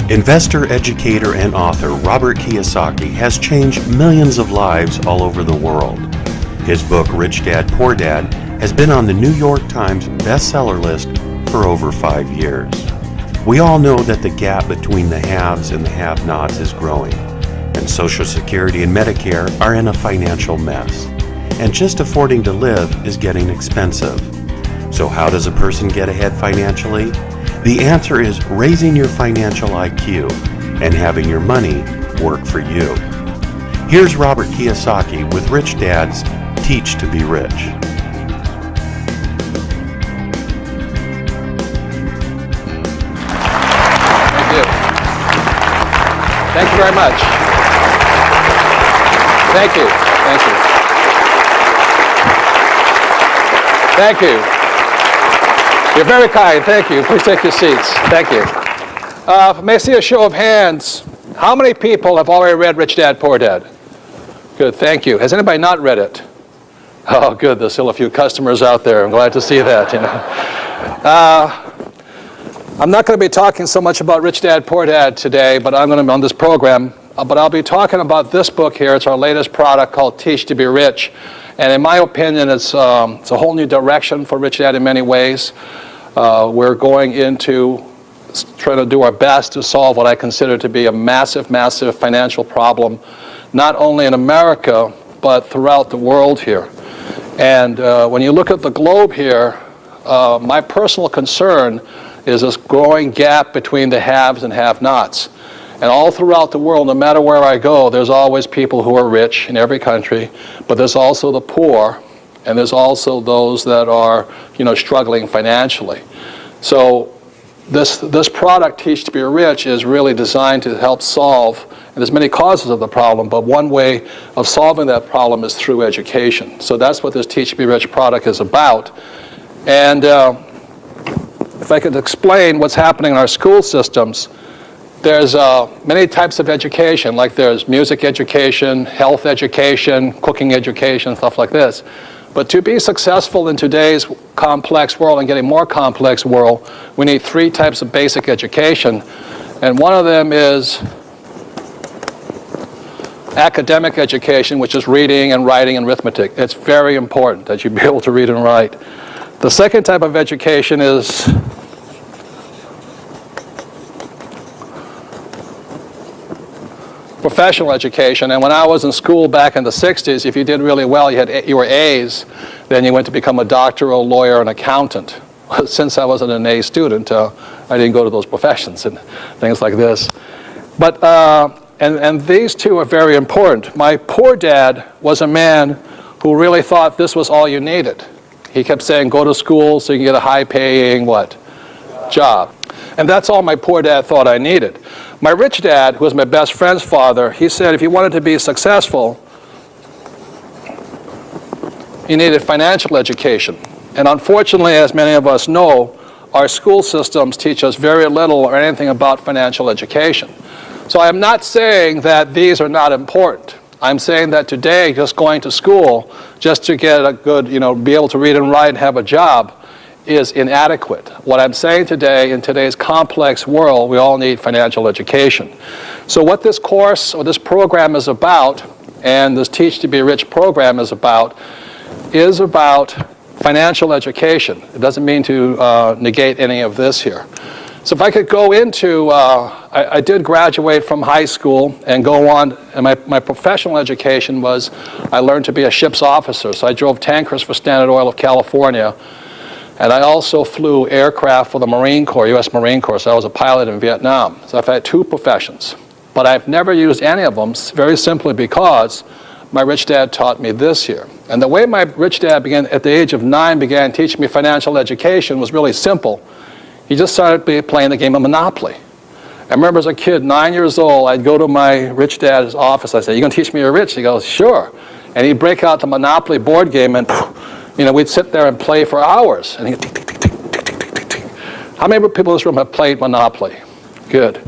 Investor, educator, and author Robert Kiyosaki has changed millions of lives all over the world. His book, Rich Dad, Poor Dad, has been on the New York Times bestseller list for over 5 years. We all know that the gap between the haves and the have-nots is growing, and Social Security and Medicare are in a financial mess. And just affording to live is getting expensive. So how does a person get ahead financially? The answer is raising your financial IQ and having your money work for you. Here's Robert Kiyosaki with Rich Dad's Teach to Be Rich. Thank you. Thank you very much. Thank you. Thank you. Thank you. You're very kind. Thank you. Please take your seats. Thank you. May I see a show of hands? How many people have already read Rich Dad, Poor Dad? Good. Thank you. Has anybody not read it? Oh, good. There's still a few customers out there. I'm glad to see that. You know. I'm not going to be talking so much about Rich Dad, Poor Dad today, but I'm going to be on this program. But I'll be talking about this book here. It's our latest product called Teach to Be Rich. And in my opinion, it's a whole new direction for Rich Dad in many ways. We're going into trying to do our best to solve what I consider to be a massive, massive financial problem, not only in America, but throughout the world here. And when you look at the globe here, my personal concern is this growing gap between the haves and have-nots. And all throughout the world, no matter where I go, there's always people who are rich in every country, but there's also the poor, and there's also those that are, struggling financially. So this product, Teach to Be Rich, is really designed to help solve, and there's many causes of the problem, but one way of solving that problem is through education. So that's what this Teach to Be Rich product is about. And if I could explain what's happening in our school systems, there's many types of education, like there's music education, health education, cooking education, stuff like this. But to be successful in today's complex world and getting more complex world, we need 3 types of basic education. And one of them is academic education, which is reading and writing and arithmetic. It's very important that you be able to read and write. The second type of education is professional education. And when I was in school back in the 60s, if you did really well, you were A's, then you went to become a doctor, a lawyer, an accountant. Since I wasn't an A student, I didn't go to those professions and things like this. But and these two are very important. My poor dad was a man who really thought this was all you needed. He kept saying, go to school so you can get a high-paying what? Job. And that's all my poor dad thought I needed. My rich dad, who was my best friend's father, he said if you wanted to be successful, you needed financial education. And unfortunately, as many of us know, our school systems teach us very little or anything about financial education. So I'm not saying that these are not important. I'm saying that today, just going to school, just to get a good, be able to read and write and have a job, is inadequate. What I'm saying today, in today's complex world, we all need financial education. So what this course or this program is about, and this Teach to Be Rich program is about financial education. It doesn't mean to negate any of this here. So if I could go into, I did graduate from high school and go on, and my professional education was, I learned to be a ship's officer. So I drove tankers for Standard Oil of California. And I also flew aircraft for the Marine Corps, U.S. Marine Corps, so I was a pilot in Vietnam. So I've had 2 professions. But I've never used any of them, very simply because my rich dad taught me this here. And the way my rich dad began, at the age of 9, began teaching me financial education was really simple. He just started playing the game of Monopoly. I remember as a kid, 9 years old, I'd go to my rich dad's office. I'd say, you going to teach me you're rich? He goes, sure. And he'd break out the Monopoly board game and we'd sit there and play for hours. And he'd tick, tick, tick, tick, tick, tick, tick, tick. How many people in this room have played Monopoly? Good.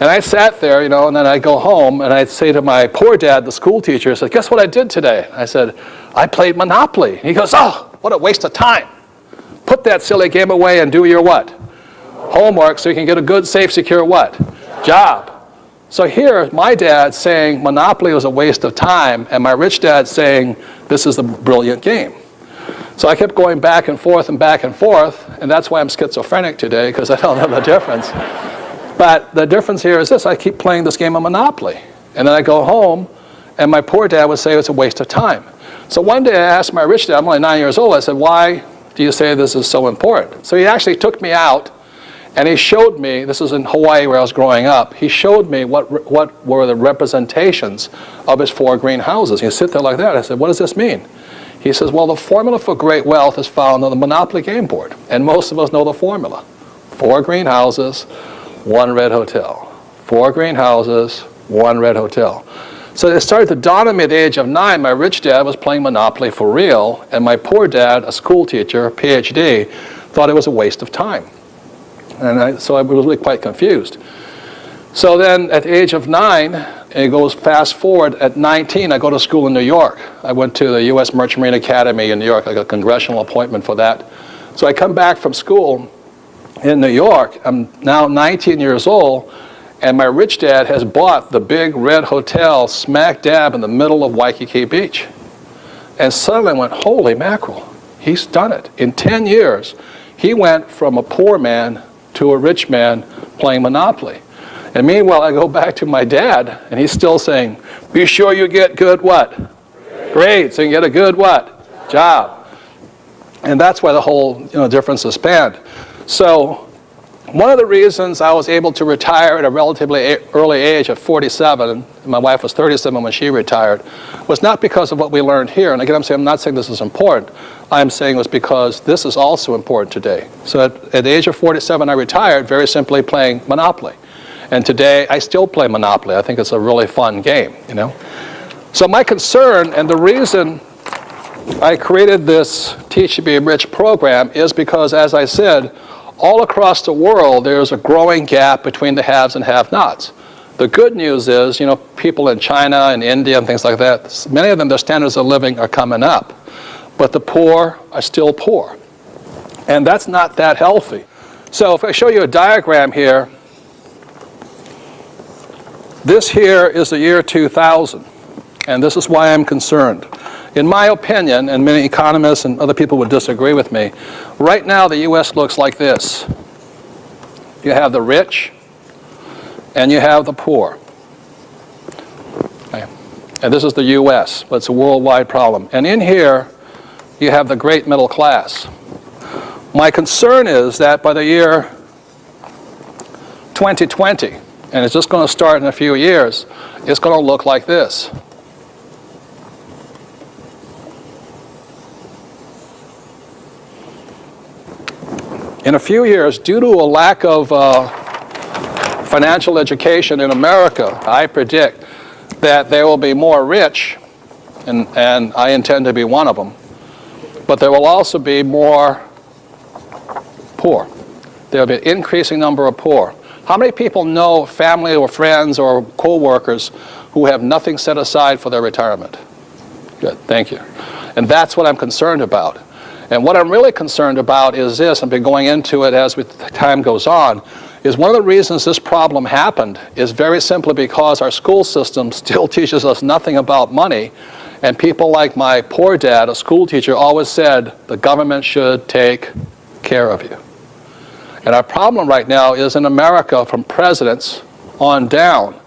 And I sat there, and then I'd go home and I'd say to my poor dad, the school teacher, I said, guess what I did today? I said, I played Monopoly. And he goes, oh, what a waste of time. Put that silly game away and do your what? Homework, so you can get a good, safe, secure what? job. So here, my dad saying Monopoly was a waste of time, and my rich dad saying this is a brilliant game. So I kept going back and forth, and that's why I'm schizophrenic today, because I don't know the difference. But the difference here is this: I keep playing this game of Monopoly, and then I go home, and my poor dad would say it's a waste of time. So one day I asked my rich dad, I'm only 9 years old, I said, why do you say this is so important? So he actually took me out, and he showed me, this is in Hawaii where I was growing up, he showed me what were the representations of his 4 green houses. He'd sit there like that. I said, what does this mean? He says, well, the formula for great wealth is found on the Monopoly game board. And most of us know the formula. 4 green houses, 1 red hotel. 4 green houses, 1 red hotel. So it started to dawn on me at the age of 9, my rich dad was playing Monopoly for real, and my poor dad, a school teacher, PhD, thought it was a waste of time. And so I was really quite confused. So then at the age of 9, it goes fast forward, at 19, I go to school in New York. I went to the U.S. Merchant Marine Academy in New York. I got a congressional appointment for that. So I come back from school in New York. I'm now 19 years old, and my rich dad has bought the big red hotel smack dab in the middle of Waikiki Beach. And suddenly I went, holy mackerel, he's done it. In 10 years, he went from a poor man to a rich man playing Monopoly. And meanwhile, I go back to my dad, and he's still saying, be sure you get good what? Grades, and get a good what? Job. And that's why the whole difference is spanned. So one of the reasons I was able to retire at a relatively early age of 47, my wife was 37 when she retired, was not because of what we learned here. And again, I'm not saying this is important. I'm saying it was because this is also important today. So at the age of 47, I retired very simply playing Monopoly. And today, I still play Monopoly. I think it's a really fun game, So my concern, and the reason I created this Teach to Be Rich program is because, as I said, all across the world, there's a growing gap between the haves and have-nots. The good news is, people in China and India and things like that, many of them, their standards of living are coming up. But the poor are still poor. And that's not that healthy. So if I show you a diagram here, this here is the year 2000. And this is why I'm concerned. In my opinion, and many economists and other people would disagree with me, right now the U.S. looks like this. You have the rich, and you have the poor. Okay. And this is the U.S., but it's a worldwide problem. And in here, you have the great middle class. My concern is that by the year 2020, and it's just going to start in a few years, it's going to look like this. In a few years, due to a lack of financial education in America, I predict that there will be more rich, and I intend to be one of them, but there will also be more poor. There will be an increasing number of poor. How many people know family or friends or co-workers who have nothing set aside for their retirement? Good, thank you. And that's what I'm concerned about. And what I'm really concerned about is this, I've been going into it as time goes on, is one of the reasons this problem happened is very simply because our school system still teaches us nothing about money, and people like my poor dad, a school teacher, always said the government should take care of you. And our problem right now is in America, from presidents on down,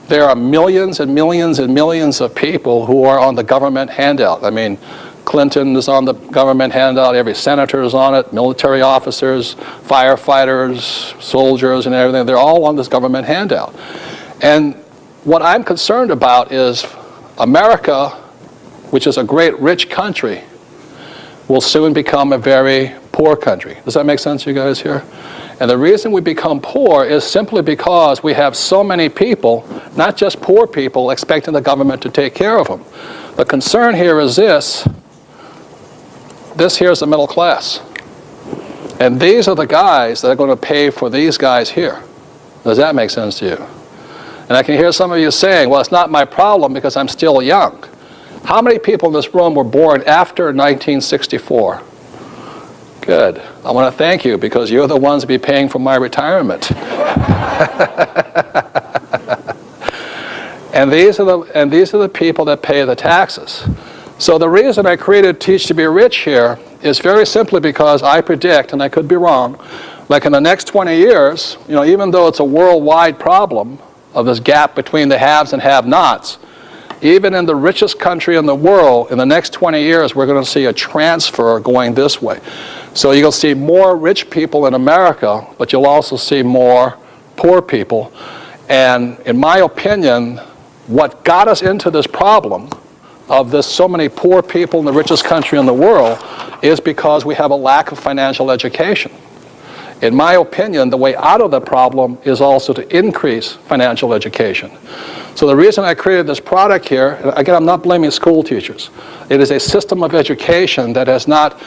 there are millions and millions and millions of people who are on the government handout. I mean, Clinton is on the government handout, every senator is on it, military officers, firefighters, soldiers and everything, they're all on this government handout. And what I'm concerned about is America, which is a great rich country, will soon become a very poor country. Does that make sense to you guys here? And the reason we become poor is simply because we have so many people, not just poor people, expecting the government to take care of them. The concern here is this here is the middle class. And these are the guys that are going to pay for these guys here. Does that make sense to you? And I can hear some of you saying, well, it's not my problem because I'm still young. How many people in this room were born after 1964? Good. I want to thank you because you're the ones to be paying for my retirement. And these are the people that pay the taxes. So the reason I created Teach to be Rich here is very simply because I predict, and I could be wrong, like in the next 20 years, even though it's a worldwide problem of this gap between the haves and have-nots, even in the richest country in the world, in the next 20 years, we're going to see a transfer going this way. So you'll see more rich people in America, but you'll also see more poor people. And in my opinion, what got us into this problem of this so many poor people in the richest country in the world is because we have a lack of financial education. In my opinion, the way out of the problem is also to increase financial education. So the reason I created this product here, and again, I'm not blaming school teachers. It is a system of education that has not,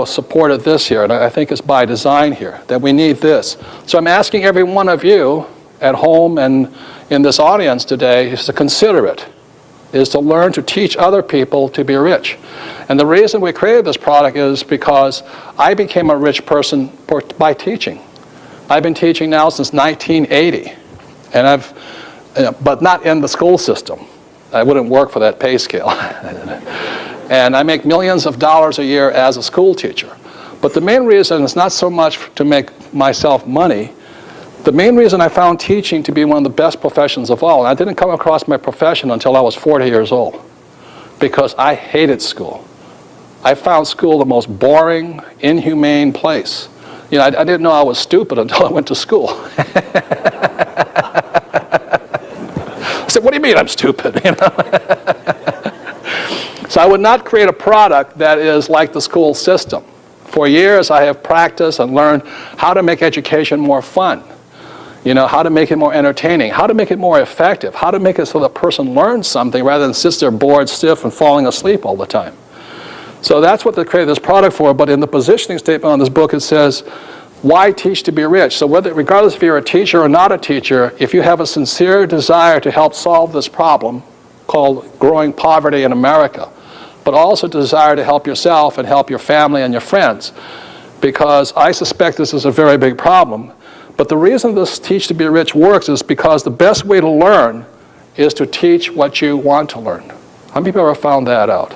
supported this here, and I think it's by design here, that we need this. So I'm asking every one of you at home and in this audience today is to consider it, is to learn to teach other people to be rich. And the reason we created this product is because I became a rich person by teaching. I've been teaching now since 1980, and but not in the school system. I wouldn't work for that pay scale. And I make millions of dollars a year as a school teacher. But the main reason is not so much to make myself money. The main reason I found teaching to be one of the best professions of all, and I didn't come across my profession until I was 40 years old, because I hated school. I found school the most boring, inhumane place. I didn't know I was stupid until I went to school. I said, what do you mean I'm stupid? So I would not create a product that is like the school system. For years I have practiced and learned how to make education more fun. How to make it more entertaining, how to make it more effective, how to make it so the person learns something rather than sits there bored, stiff, and falling asleep all the time. So that's what they created this product for, but in the positioning statement on this book it says, why teach to be rich? So regardless if you're a teacher or not a teacher, if you have a sincere desire to help solve this problem called growing poverty in America, but also desire to help yourself and help your family and your friends, because I suspect this is a very big problem. But the reason this Teach to be Rich works is because the best way to learn is to teach what you want to learn. How many people ever found that out?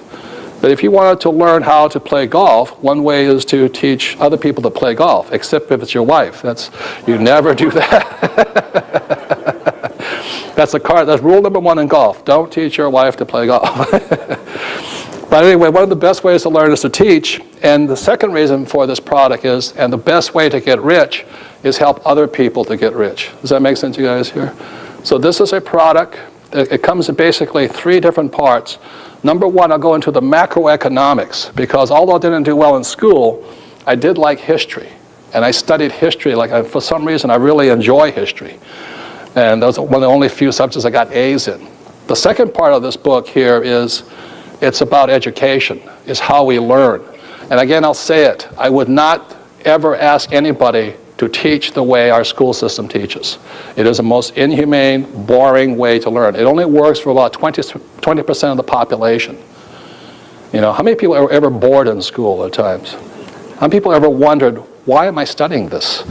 That if you wanted to learn how to play golf, one way is to teach other people to play golf, except if it's your wife. You never do that. That's rule number one in golf. Don't teach your wife to play golf. But anyway, one of the best ways to learn is to teach. And the second reason for this product is, and the best way to get rich is help other people to get rich. Does that make sense to you guys here? So this is a product. It comes in basically 3 different parts. Number one, I'll go into the macroeconomics, because although I didn't do well in school, I did like history. And I studied history. For some reason, I really enjoy history. And that was one of the only few subjects I got A's in. The second part of this book here is, it's about education, is how we learn. And again, I'll say it, I would not ever ask anybody to teach the way our school system teaches. It is the most inhumane, boring way to learn. It only works for about 20% of the population. How many people are ever bored in school at times? How many people ever wondered, why am I studying this?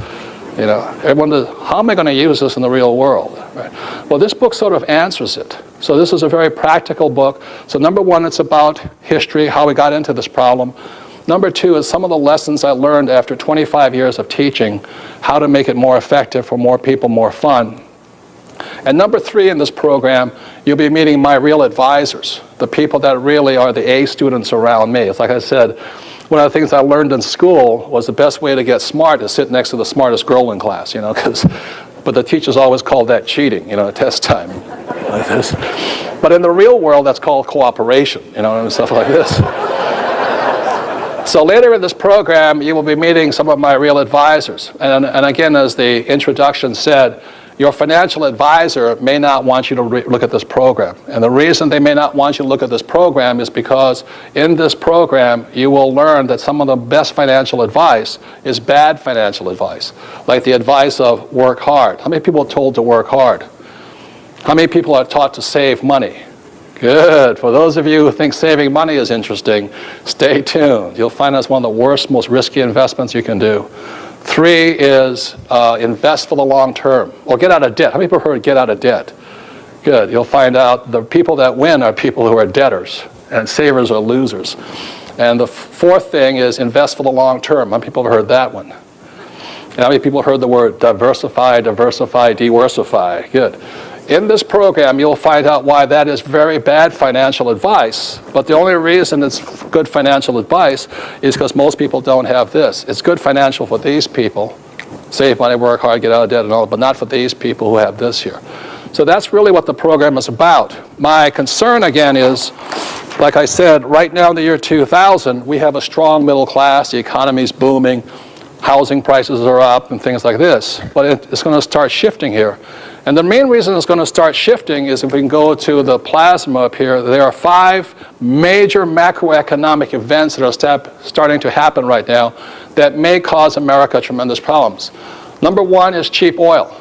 Everyone wonders, how am I going to use this in the real world? Right? Well, this book sort of answers it. So this is a very practical book. So number one, it's about history, how we got into this problem. Number two is some of the lessons I learned after 25 years of teaching, how to make it more effective for more people, more fun. And number three in this program, you'll be meeting my real advisors, the people that really are the A students around me. It's like I said, one of the things I learned in school was the best way to get smart is sit next to the smartest girl in class, but the teachers always called that cheating, at test time, like this. But in the real world, that's called cooperation, and stuff like this. So later in this program, you will be meeting some of my real advisors. And again, as the introduction said, your financial advisor may not want you to look at this program. And the reason they may not want you to look at this program is because in this program, you will learn that some of the best financial advice is bad financial advice. Like the advice of work hard. How many people are told to work hard? How many people are taught to save money? Good. For those of you who think saving money is interesting, stay tuned. You'll find that's one of the worst, most risky investments you can do. 3 is invest for the long term, or get out of debt. How many people heard get out of debt? Good. You'll find out the people that win are people who are debtors, and savers are losers. And the 4th thing is invest for the long term. How many people have heard that one? And how many people heard the word diversify, diversify? Good. In this program, you'll find out why that is very bad financial advice, but the only reason it's good financial advice is because most people don't have this. It's good financial for these people, save money, work hard, get out of debt and all, but not for these people who have this here. So that's really what the program is about. My concern, again, is, like I said, right now in the year 2000, we have a strong middle class, the economy's booming, housing prices are up and things like this, but it's going to start shifting here. And the main reason it's going to start shifting is if we can go to the plasma up here, there are 5 major macroeconomic events that are starting to happen right now that may cause America tremendous problems. Number 1 is cheap oil.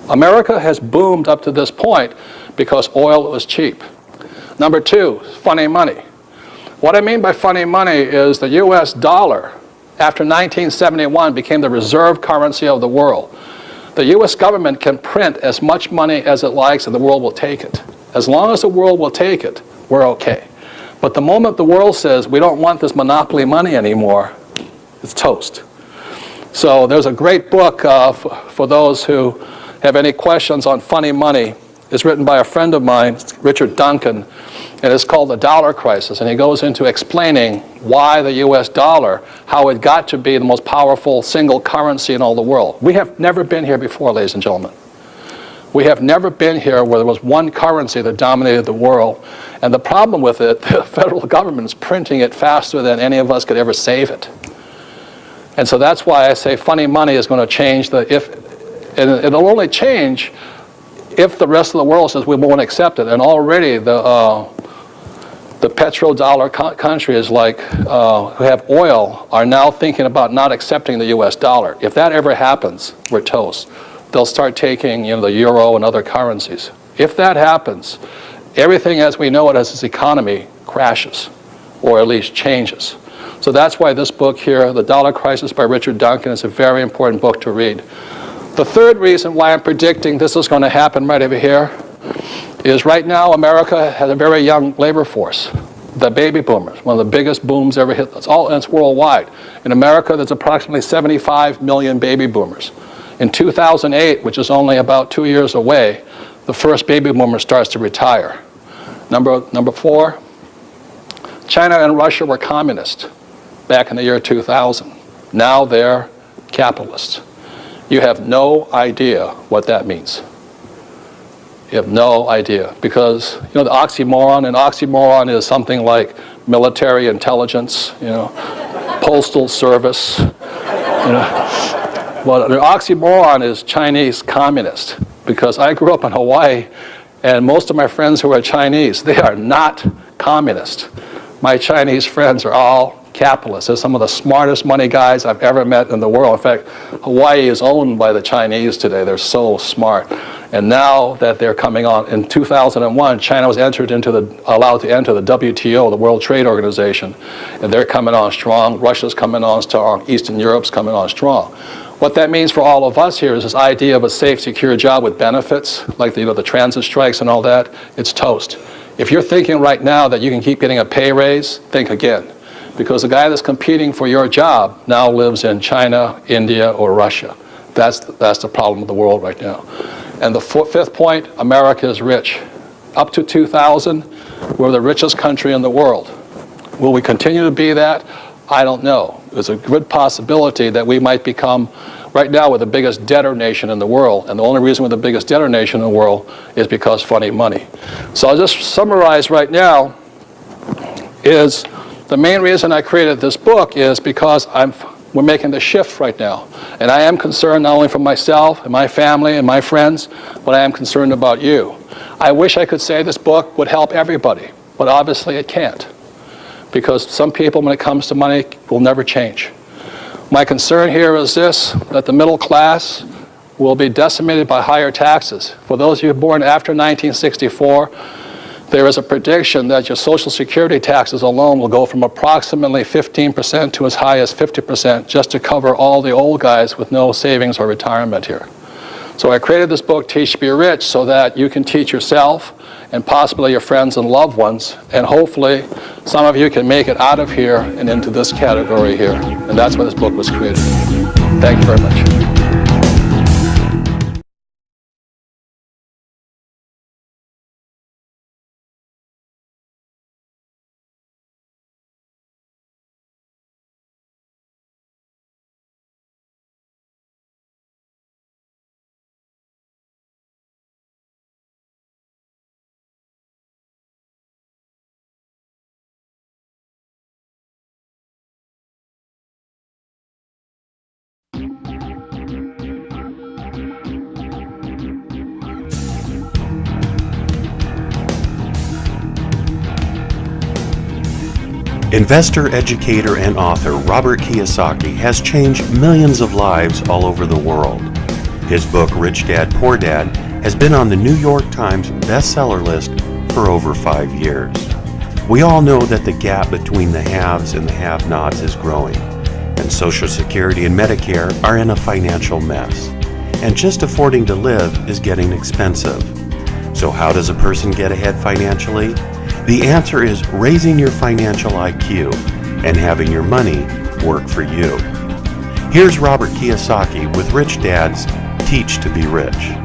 America has boomed up to this point because oil was cheap. Number 2, funny money. What I mean by funny money is the US dollar, after 1971, became the reserve currency of the world. The U.S. government can print as much money as it likes and the world will take it. As long as the world will take it, we're okay. But the moment the world says we don't want this monopoly money anymore, it's toast. So there's a great book for those who have any questions on funny money. It's written by a friend of mine, Richard Duncan, and it's called The Dollar Crisis. And he goes into explaining why the US dollar, how it got to be the most powerful single currency in all the world. We have never been here before, ladies and gentlemen. We have never been here where there was one currency that dominated the world. And the problem with it, the federal government is printing it faster than any of us could ever save it. And so that's why I say funny money is going to change and it'll only change if the rest of the world says we won't accept it. And already the petrodollar countries like who have oil are now thinking about not accepting the US dollar. If that ever happens, we're toast. They'll start taking the euro and other currencies. If that happens, everything as we know it as this economy crashes, or at least changes. So that's why this book here, The Dollar Crisis by Richard Duncan, is a very important book to read. The 3rd reason why I'm predicting this is going to happen right over here is right now America has a very young labor force. The baby boomers, one of the biggest booms ever hit. It's worldwide. In America, there's approximately 75 million baby boomers. In 2008, which is only about 2 years away, the first baby boomer starts to retire. Number 4, China and Russia were communist back in the year 2000. Now they're capitalists. You have no idea what that means. You have no idea, because the oxymoron is something like military intelligence, postal service. Well, the oxymoron is Chinese communist, because I grew up in Hawaii, and most of my friends who are Chinese, they are not communist. My Chinese friends are all capitalists. They're some of the smartest money guys I've ever met in the world. In fact, Hawaii is owned by the Chinese today. They're so smart. And now that they're coming on, in 2001, China was allowed to enter the WTO, the World Trade Organization, and they're coming on strong. Russia's coming on strong. Eastern Europe's coming on strong. What that means for all of us here is this idea of a safe, secure job with benefits, like the transit strikes and all that. It's toast. If you're thinking right now that you can keep getting a pay raise, think again. Because the guy that's competing for your job now lives in China, India, or Russia. That's the problem of the world right now. And the 5th point, America is rich. Up to 2000, we're the richest country in the world. Will we continue to be that? I don't know. There's a good possibility that we might become, right now we're the biggest debtor nation in the world, and the only reason we're the biggest debtor nation in the world is because funny money. So I'll just summarize right now is the main reason I created this book is because we're making the shift right now. And I am concerned not only for myself and my family and my friends, but I am concerned about you. I wish I could say this book would help everybody, but obviously it can't. Because some people, when it comes to money, will never change. My concern here is this, that the middle class will be decimated by higher taxes. For those of you born after 1964, there is a prediction that your Social Security taxes alone will go from approximately 15% to as high as 50% just to cover all the old guys with no savings or retirement here. So I created this book, Teach to Be Rich, so that you can teach yourself and possibly your friends and loved ones, and hopefully some of you can make it out of here and into this category here. And that's why this book was created. Thank you very much. Investor, educator, and author Robert Kiyosaki has changed millions of lives all over the world. His book, Rich Dad, Poor Dad, has been on the New York Times bestseller list for over 5 years. We all know that the gap between the haves and the have-nots is growing, and Social Security and Medicare are in a financial mess. And just affording to live is getting expensive. So how does a person get ahead financially? The answer is raising your financial IQ and having your money work for you. Here's Robert Kiyosaki with Rich Dad's Teach to Be Rich.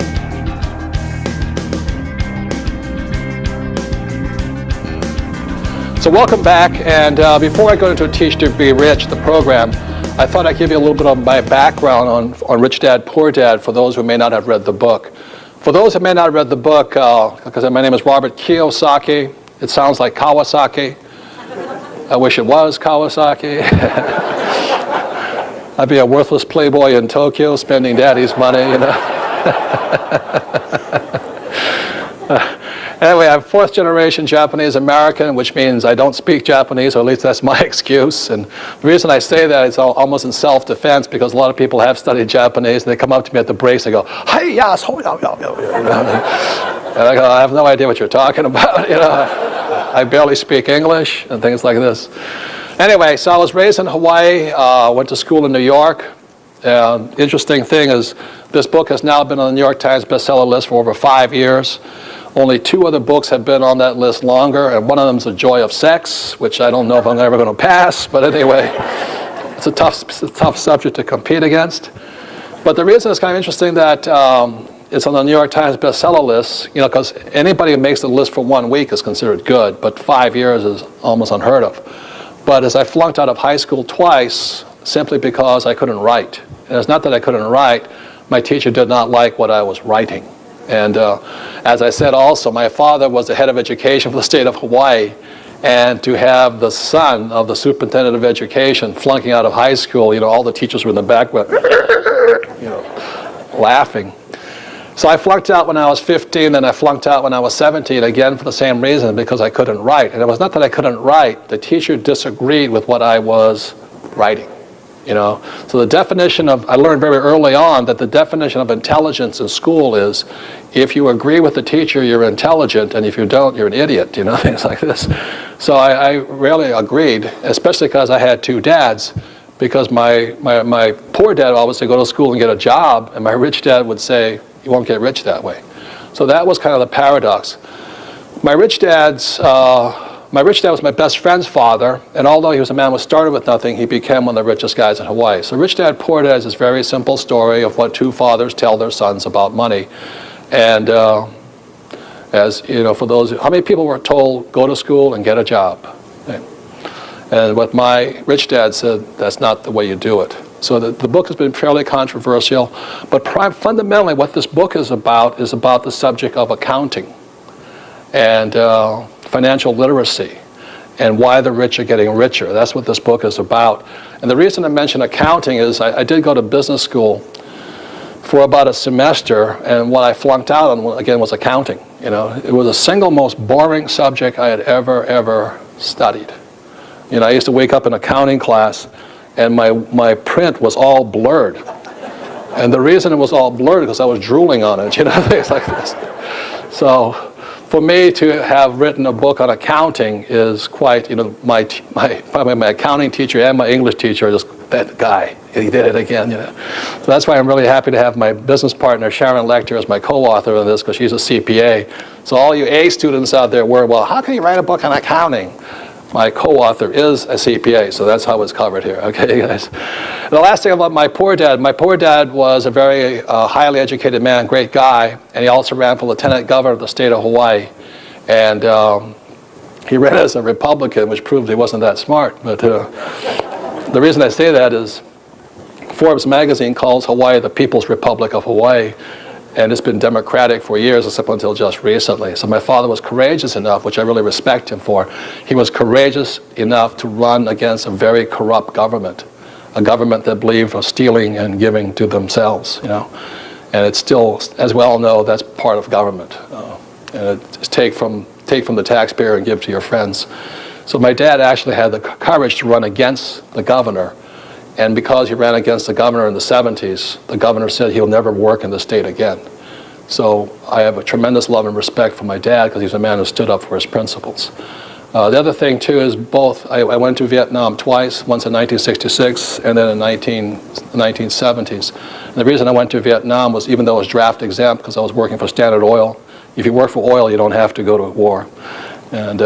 So welcome back, and before I go into Teach to Be Rich, the program, I thought I'd give you a little bit of my background on Rich Dad, Poor Dad for those who may not have read the book. For those who may not have read the book, because my name is Robert Kiyosaki, it sounds like Kawasaki. I wish it was Kawasaki. I'd be a worthless playboy in Tokyo spending daddy's money, you know. Anyway, I'm fourth generation Japanese American, which means I don't speak Japanese, or at least that's my excuse. And the reason I say that is almost in self-defense, because a lot of people have studied Japanese, and they come up to me at the breaks and go, "Hey, yes, ho, yo, yo, yo," you know? And I go, "I have no idea what you're talking about," you know. I barely speak English and things like this. Anyway, so I was raised in Hawaii, went to school in New York. Interesting thing is this book has now been on the New York Times bestseller list for over 5 years. Only 2 other books have been on that list longer, and one of them is The Joy of Sex, which I don't know if I'm ever going to pass, but anyway, it's a tough subject to compete against. But the reason it's kind of interesting that it's on the New York Times bestseller list, you know, because anybody who makes the list for 1 week is considered good, but 5 years is almost unheard of. But as I flunked out of high school twice, simply because I couldn't write. And it's not that I couldn't write, my teacher did not like what I was writing. And as I said also, my father was the head of education for the state of Hawaii, and to have the son of the superintendent of education flunking out of high school, you know, all the teachers were in the back, you know, laughing. So I flunked out when I was 15, then I flunked out when I was 17, again for the same reason, because I couldn't write. And it was not that I couldn't write, the teacher disagreed with what I was writing, you know. So the definition of, I learned very early on that the definition of intelligence in school is, if you agree with the teacher, you're intelligent, and if you don't, you're an idiot, you know, things like this. So I rarely agreed, especially because I had 2 dads, because my poor dad always said, go to school and get a job, and my rich dad would say, you won't get rich that way. So that was kind of the paradox. My rich dad was my best friend's father, and although he was a man who started with nothing, he became one of the richest guys in Hawaii. So Rich Dad, Poor Dad is this very simple story of what 2 fathers tell their sons about money. And as you know, for those, how many people were told, go to school and get a job? Okay. And what my rich dad said, that's not the way you do it. So the book has been fairly controversial, but fundamentally what this book is about the subject of accounting and financial literacy and why the rich are getting richer. That's what this book is about. And the reason I mention accounting is I did go to business school for about a semester, and what I flunked out on, again, was accounting. You know, it was the single most boring subject I had ever studied. You know, I used to wake up in accounting class and my print was all blurred. And the reason it was all blurred because I was drooling on it, you know, things like this. So for me to have written a book on accounting is quite, probably my accounting teacher and my English teacher are just, that guy, he did it again, So that's why I'm really happy to have my business partner, Sharon Lecter, as my co-author of this, because she's a CPA. So all you A students out there were, well, how can you write a book on accounting? My co-author is a CPA, so that's how it's covered here, okay, guys? The last thing about my poor dad was a very highly educated man, great guy, and he also ran for lieutenant governor of the state of Hawaii. And he ran as a Republican, which proved he wasn't that smart. But the reason I say that is Forbes magazine calls Hawaii the People's Republic of Hawaii. And it's been democratic for years, except until just recently. So my father was courageous enough, which I really respect him for. He was courageous enough to run against a very corrupt government, a government that believed in stealing and giving to themselves, And it's still, as we all know, that's part of government. And it's take from the taxpayer and give to your friends. So my dad actually had the courage to run against the governor. And because he ran against the governor in the 70s, the governor said he'll never work in the state again. So I have a tremendous love and respect for my dad because he's a man who stood up for his principles. The other thing too is I went to Vietnam twice, once in 1966 and then in the 1970s. And the reason I went to Vietnam was even though it was draft exempt because I was working for Standard Oil. If you work for oil, you don't have to go to war. And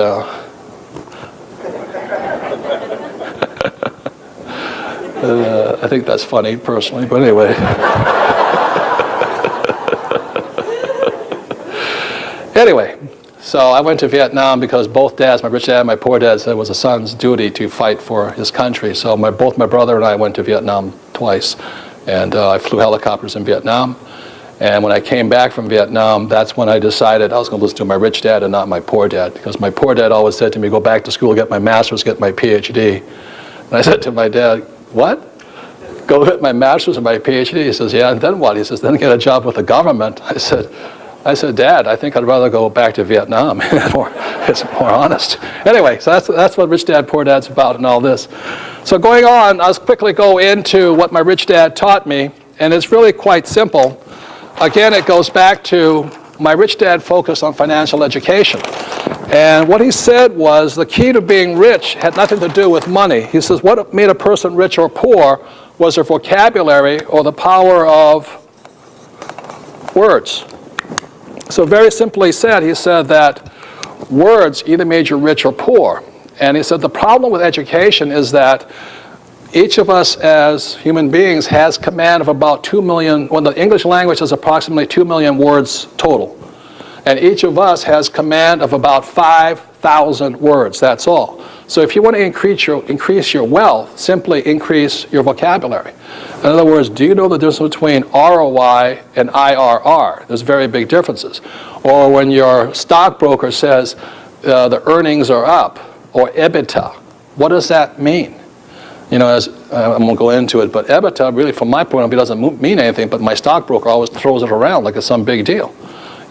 I think that's funny, personally, but anyway. Anyway, so I went to Vietnam because both dads, my rich dad and my poor dad, said it was a son's duty to fight for his country. So both my brother and I went to Vietnam twice. And I flew helicopters in Vietnam. And when I came back from Vietnam, that's when I decided I was going to listen to my rich dad and not my poor dad. Because my poor dad always said to me, go back to school, get my master's, get my PhD. And I said to my dad, what? Go get my master's and my PhD? He says, yeah, and then what? He says, then get a job with the government. I said, Dad, I think I'd rather go back to Vietnam. It's more honest. Anyway, so that's what Rich Dad, Poor Dad's about and all this. So going on, I'll quickly go into what my rich dad taught me, and it's really quite simple. Again, it goes back to my rich dad focused on financial education. And what he said was the key to being rich had nothing to do with money. He says what made a person rich or poor was their vocabulary or the power of words. So very simply said, he said that words either made you rich or poor. And he said the problem with education is that each of us as human beings has command of about 2 million, well, the English language is approximately 2 million words total. And each of us has command of about 5,000 words, that's all. So if you want to increase your wealth, simply increase your vocabulary. In other words, do you know the difference between ROI and IRR? There's very big differences. Or when your stockbroker says the earnings are up, or EBITDA, what does that mean? As I won't go into it, but EBITDA really, from my point of view, doesn't mean anything, but my stockbroker always throws it around like it's some big deal.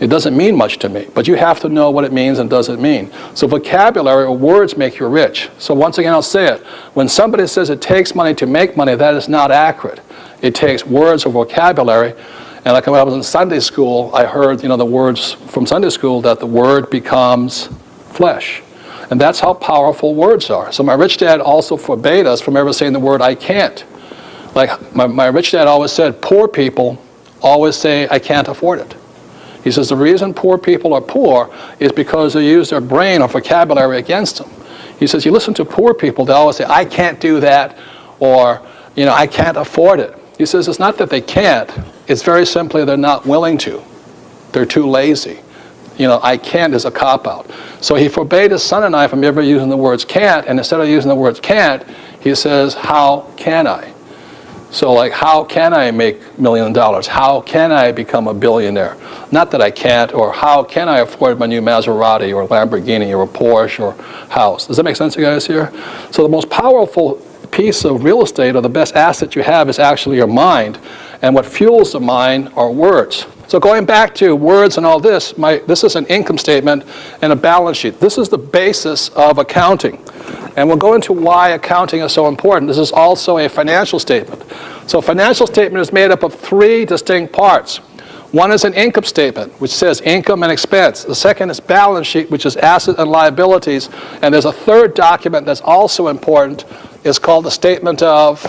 It doesn't mean much to me, but you have to know what it means and doesn't mean. So vocabulary or words make you rich. So once again, I'll say it. When somebody says it takes money to make money, that is not accurate. It takes words or vocabulary. And like when I was in Sunday school, I heard, the words from Sunday school that the word becomes flesh. And that's how powerful words are. So my rich dad also forbade us from ever saying the word I can't. Like my rich dad always said, poor people always say I can't afford it. He says the reason poor people are poor is because they use their brain or vocabulary against them. He says you listen to poor people, they always say, I can't do that, or, I can't afford it. He says it's not that they can't, it's very simply they're not willing to. They're too lazy. I can't is a cop-out. So he forbade his son and I from ever using the words can't, and instead of using the words can't, he says, how can I? So like, how can I make $1 million? How can I become a billionaire? Not that I can't, or how can I afford my new Maserati or Lamborghini or a Porsche or house? Does that make sense to you guys here? So the most powerful piece of real estate or the best asset you have is actually your mind. And what fuels the mind are words. So going back to words and all this, this is an income statement and a balance sheet. This is the basis of accounting. And we'll go into why accounting is so important. This is also a financial statement. So a financial statement is made up of 3 distinct parts. One is an income statement, which says income and expense. The second is balance sheet, which is assets and liabilities. And there's a third document that's also important. It's called the statement of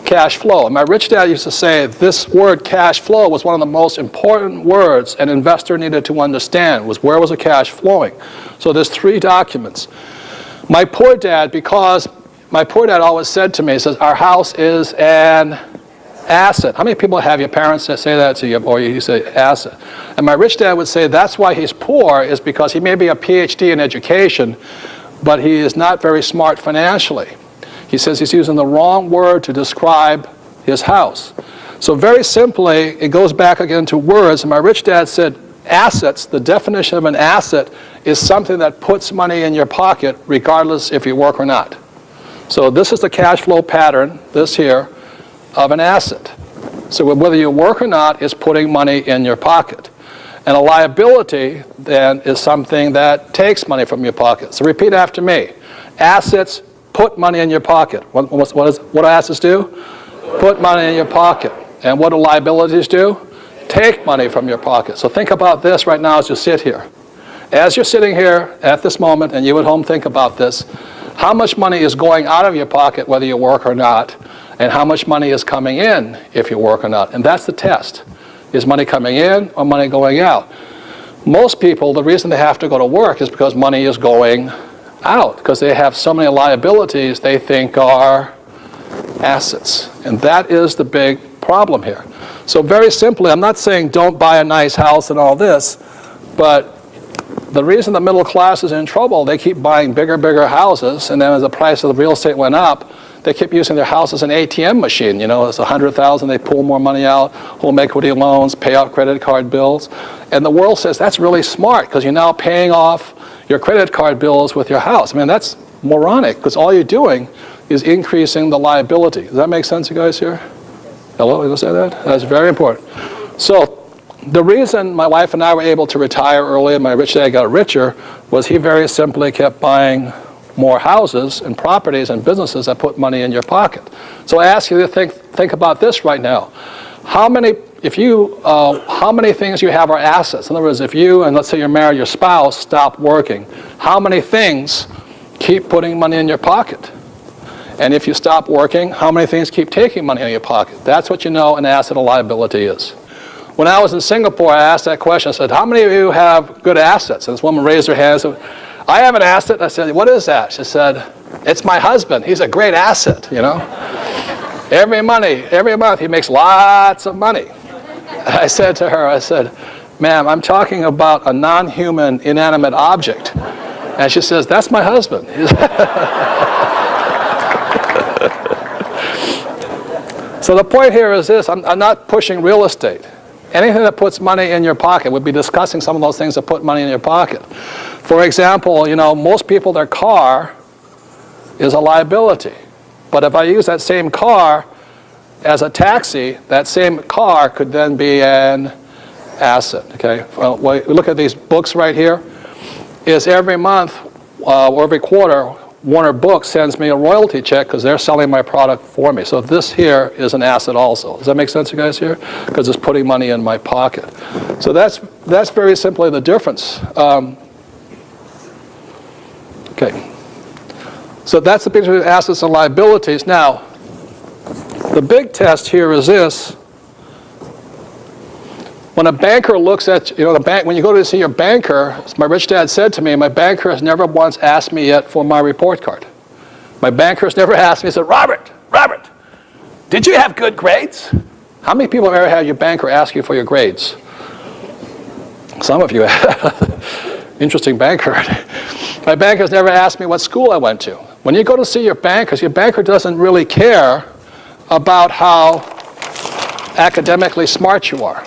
cash flow. And my rich dad used to say this word cash flow was one of the most important words an investor needed to understand, was where was the cash flowing. So there's 3 documents. My poor dad, because my poor dad always said to me, he says, our house is an asset. How many people have your parents that say that to you, or you say asset? And my rich dad would say that's why he's poor, is because he may be a PhD in education, but he is not very smart financially. He says he's using the wrong word to describe his house. So very simply, it goes back again to words. And my rich dad said assets, the definition of an asset is something that puts money in your pocket regardless if you work or not. So this is the cash flow pattern, this here, of an asset. So whether you work or not is putting money in your pocket. And a liability then is something that takes money from your pocket. So repeat after me. Assets put money in your pocket. What do assets do? Put money in your pocket. And what do liabilities do? Take money from your pocket. So think about this right now as you sit here. As you're sitting here at this moment, and you at home think about this, how much money is going out of your pocket whether you work or not, and how much money is coming in if you work or not. And that's the test. Is money coming in or money going out? Most people, the reason they have to go to work is because money is going out, because they have so many liabilities they think are assets. And that is the big problem here. So very simply, I'm not saying don't buy a nice house and all this, but the reason the middle class is in trouble, they keep buying bigger houses, and then as the price of the real estate went up, they keep using their house as an ATM machine. You know, it's $100,000, they pull more money out, home equity loans, pay off credit card bills. And the world says that's really smart, because you're now paying off your credit card bills with your house. I mean, that's moronic, because all you're doing is increasing the liability. Does that make sense, you guys here? Hello, you say that? That's very important. So the reason my wife and I were able to retire early and my rich dad got richer was he very simply kept buying more houses and properties and businesses that put money in your pocket. So I ask you to think about this right now. How many things you have are assets? In other words, if you, and let's say you're married, your spouse stopped working, how many things keep putting money in your pocket? And if you stop working, how many things keep taking money in your pocket? That's what you know an asset or liability is. When I was in Singapore, I asked that question. I said, how many of you have good assets? And this woman raised her hand and said, I have an asset. I said, what is that? She said, it's my husband. He's a great asset, you know. Every month he makes lots of money. I said to her, I said, ma'am, I'm talking about a non-human inanimate object. And she says, that's my husband. So the point here is this, I'm not pushing real estate. Anything that puts money in your pocket, we'll be discussing some of those things that put money in your pocket. For example, you know, most people, their car is a liability. But if I use that same car as a taxi, that same car could then be an asset, okay? Well, we look at these books right here. Is every month or every quarter, Warner Books sends me a royalty check because they're selling my product for me. So this here is an asset also. Does that make sense, you guys here? Because it's putting money in my pocket. So that's very simply the difference. Okay. So that's the picture of assets and liabilities. Now, the big test here is this. When a banker looks at, you know, when you go to see your banker, as my rich dad said to me, my banker has never once asked me yet for my report card. My banker has never asked me, he said, Robert, did you have good grades? How many people have ever had your banker ask you for your grades? Some of you have. Interesting banker. My banker has never asked me what school I went to. When you go to see your banker doesn't really care about how academically smart you are.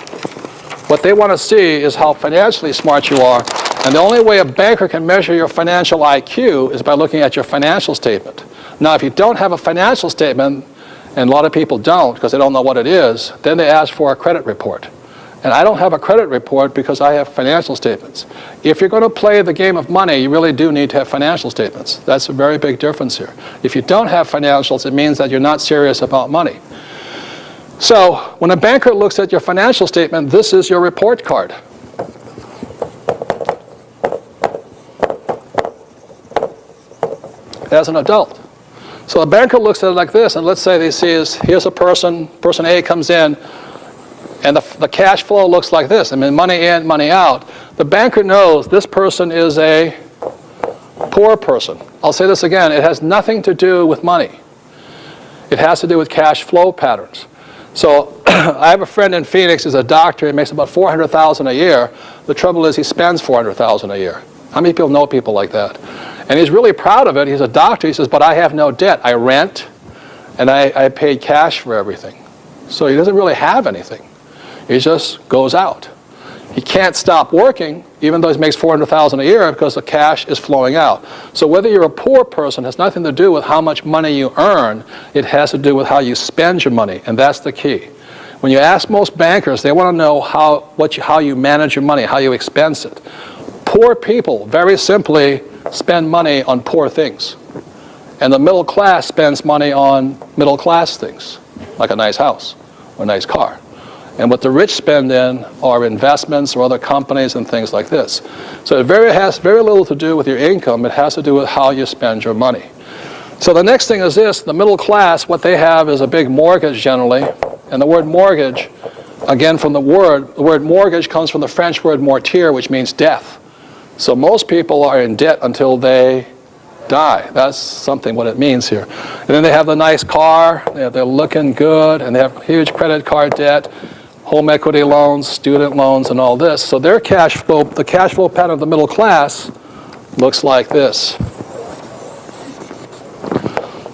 What they want to see is how financially smart you are. And the only way a banker can measure your financial IQ is by looking at your financial statement. Now, if you don't have a financial statement, and a lot of people don't because they don't know what it is, then they ask for a credit report. And I don't have a credit report because I have financial statements. If you're going to play the game of money, you really do need to have financial statements. That's a very big difference here. If you don't have financials, it means that you're not serious about money. So when a banker looks at your financial statement, this is your report card. As an adult. So a banker looks at it like this, and let's say they see here's a person A comes in, and the cash flow looks like this. I mean, money in, money out. The banker knows this person is a poor person. I'll say this again, it has nothing to do with money. It has to do with cash flow patterns. So I have a friend in Phoenix, he's a doctor, he makes about $400,000 a year. The trouble is he spends $400,000 a year. How many people know people like that? And he's really proud of it. He's a doctor. He says, but I have no debt. I rent, and I paid cash for everything. So he doesn't really have anything. He just goes out. He can't stop working, even though he makes $400,000 a year, because the cash is flowing out. So whether you're a poor person has nothing to do with how much money you earn. It has to do with how you spend your money, and that's the key. When you ask most bankers, they want to know how you manage your money, how you expense it. Poor people, very simply, spend money on poor things. And the middle class spends money on middle class things, like a nice house or a nice car. And what the rich spend in are investments or other companies and things like this. So it has very little to do with your income. It has to do with how you spend your money. So the next thing is this. The middle class, what they have is a big mortgage generally. And the word mortgage, again from the word mortgage comes from the French word mortir, which means death. So most people are in debt until they die. That's something what it means here. And then they have the nice car, they're looking good, and they have huge credit card debt, home equity loans, student loans, and all this. So their cash flow, the cash flow pattern of the middle class looks like this.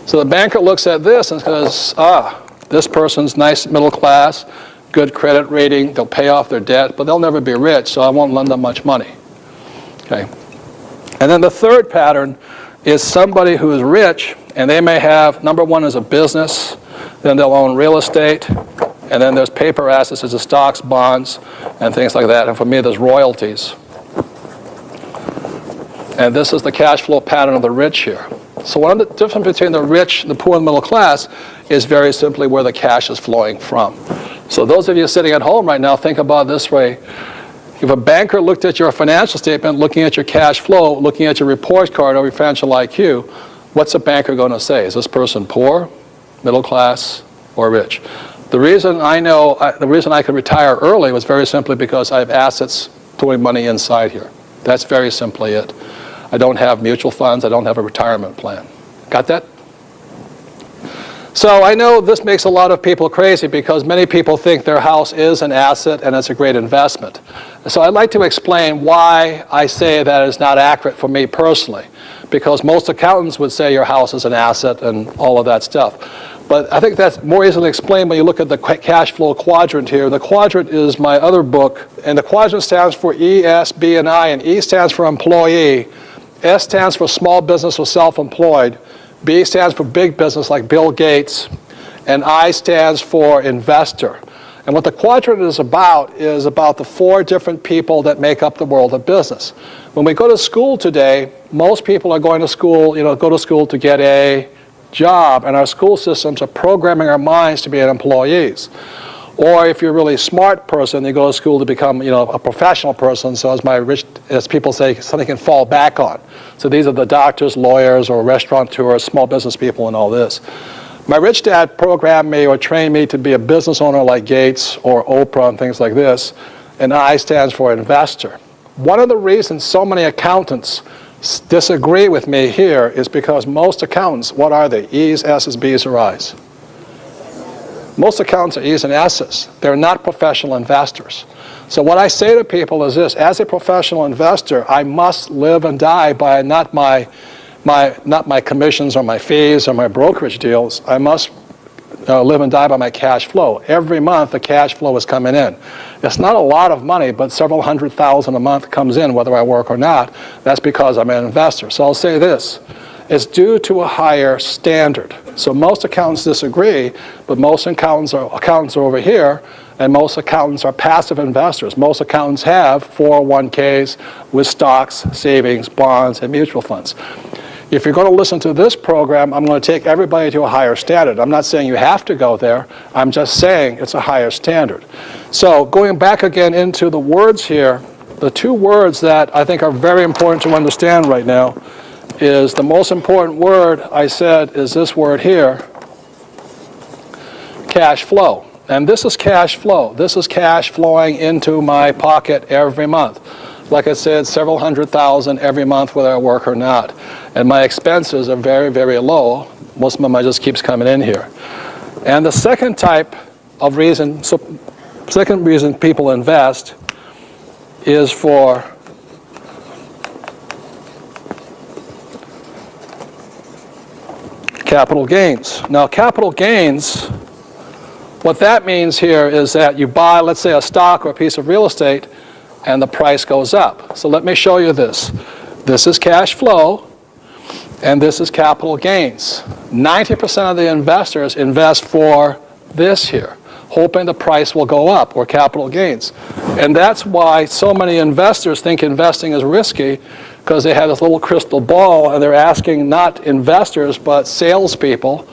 So the banker looks at this and says, this person's nice middle class, good credit rating, they'll pay off their debt, but they'll never be rich, so I won't lend them much money. Okay. And then the third pattern is somebody who is rich, and they may have, number one is a business, then they'll own real estate, and then there's paper assets, there's the stocks, bonds, and things like that. And for me, there's royalties. And this is the cash flow pattern of the rich here. So one of the difference between the rich, the poor, and middle class is very simply where the cash is flowing from. So those of you sitting at home right now, think about it this way. If a banker looked at your financial statement, looking at your cash flow, looking at your report card or your financial IQ, what's a banker going to say? Is this person poor, middle class, or rich? The reason I could retire early was very simply because I have assets putting money inside here. That's very simply it. I don't have mutual funds. I don't have a retirement plan. Got that? So I know this makes a lot of people crazy because many people think their house is an asset and it's a great investment. So I'd like to explain why I say that is not accurate for me personally. Because most accountants would say your house is an asset and all of that stuff. But I think that's more easily explained when you look at the cash flow quadrant here. The quadrant is my other book, and the quadrant stands for E, S, B, and I, and E stands for employee, S stands for small business or self-employed, B stands for big business like Bill Gates, and I stands for investor. And what the quadrant is about the four different people that make up the world of business. When we go to school today, most people are going to school, go to school to get a job, and our school systems are programming our minds to be employees. Or if you're a really smart person, you go to school to become, a professional person, so as people say, something you can fall back on. So these are the doctors, lawyers, or restaurateurs, small business people, and all this. My rich dad programmed me or trained me to be a business owner like Gates or Oprah and things like this, and I stands for investor. One of the reasons so many accountants disagree with me here is because most accountants, what are they? E's, S's, B's, or I's? Most accountants are E's and S's. They're not professional investors. So what I say to people is this: as a professional investor, I must live and die by not my commissions or my fees or my brokerage deals. I must live and die by my cash flow. Every month the cash flow is coming in. It's not a lot of money, but several $100,000 a month comes in whether I work or not. That's because I'm an investor. So I'll say this: it's due to a higher standard. So most accountants disagree, but most accountants are over here, and most accountants are passive investors. Most accountants have 401ks with stocks, savings, bonds, and mutual funds. If you're going to listen to this program, I'm going to take everybody to a higher standard. I'm not saying you have to go there. I'm just saying it's a higher standard. So going back again into the words here, the two words that I think are very important to understand right now is the most important word I said is this word here, cash flow. And this is cash flow. This is cash flowing into my pocket every month. Like I said, several $100,000 every month whether I work or not. And my expenses are very, very low. Most of them just keeps coming in here. And the second type of reason, second reason people invest is for capital gains. Now, capital gains, what that means here is that you buy, let's say, a stock or a piece of real estate, and the price goes up. So let me show you this. This is cash flow, and this is capital gains. 90% of the investors invest for this here, hoping the price will go up, or capital gains. And that's why so many investors think investing is risky, because they have this little crystal ball, and they're asking not investors, but salespeople,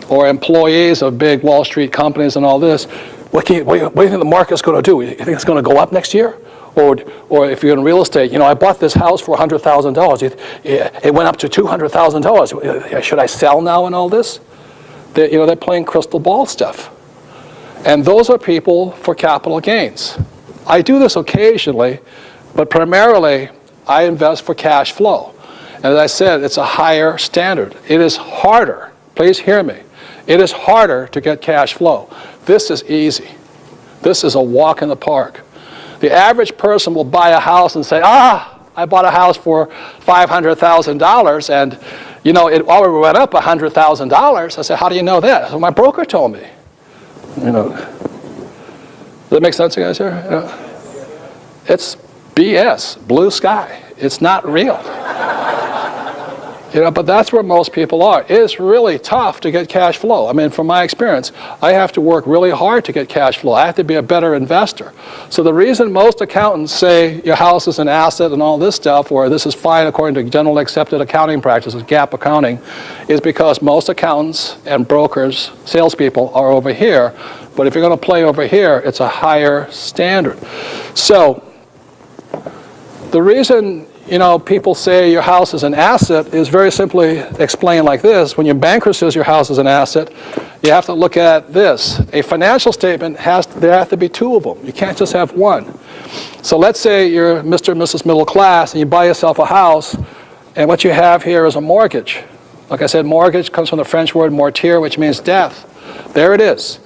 or employees of big Wall Street companies and all this, what do you think the market's going to do? You think it's going to go up next year? Or if you're in real estate, I bought this house for $100,000. It went up to $200,000. Should I sell now and all this? They're playing crystal ball stuff. And those are people for capital gains. I do this occasionally, but primarily I invest for cash flow. And as I said, it's a higher standard. It is harder, please hear me, it is harder to get cash flow. This is easy. This is a walk in the park. The average person will buy a house and say, I bought a house for $500,000 and it already went up $100,000. I said, how do you know that? So my broker told me. Does that make sense to you guys here? It's BS, blue sky. It's not real. But that's where most people are. It's really tough to get cash flow. I mean, from my experience, I have to work really hard to get cash flow. I have to be a better investor. So the reason most accountants say your house is an asset and all this stuff, or this is fine according to generally accepted accounting practices, GAAP accounting, is because most accountants and brokers, salespeople, are over here. But if you're going to play over here, it's a higher standard. So the reason people say your house is an asset is very simply explained like this. When your banker says your house is an asset, you have to look at this. A financial statement there have to be two of them. You can't just have one. So let's say you're Mr. and Mrs. Middle Class and you buy yourself a house, and what you have here is a mortgage. Like I said, mortgage comes from the French word mortir, which means death. There it is.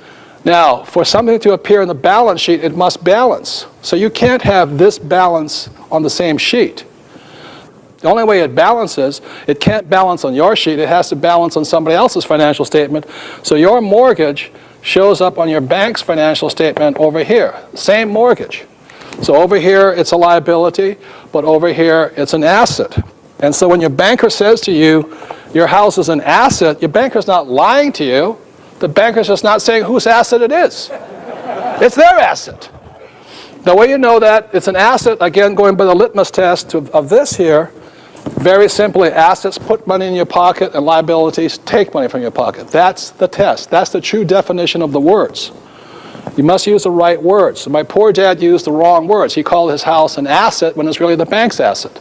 Now, for something to appear in the balance sheet, it must balance. So you can't have this balance on the same sheet. The only way it balances, it can't balance on your sheet, it has to balance on somebody else's financial statement. So your mortgage shows up on your bank's financial statement over here. Same mortgage. So over here it's a liability, but over here it's an asset. And so when your banker says to you, your house is an asset, your banker's not lying to you. The banker's just not saying whose asset it is. It's their asset. The way you know that it's an asset, again, going by the litmus test of this here, very simply, assets put money in your pocket and liabilities take money from your pocket. That's the test. That's the true definition of the words. You must use the right words. So my poor dad used the wrong words. He called his house an asset when it's really the bank's asset.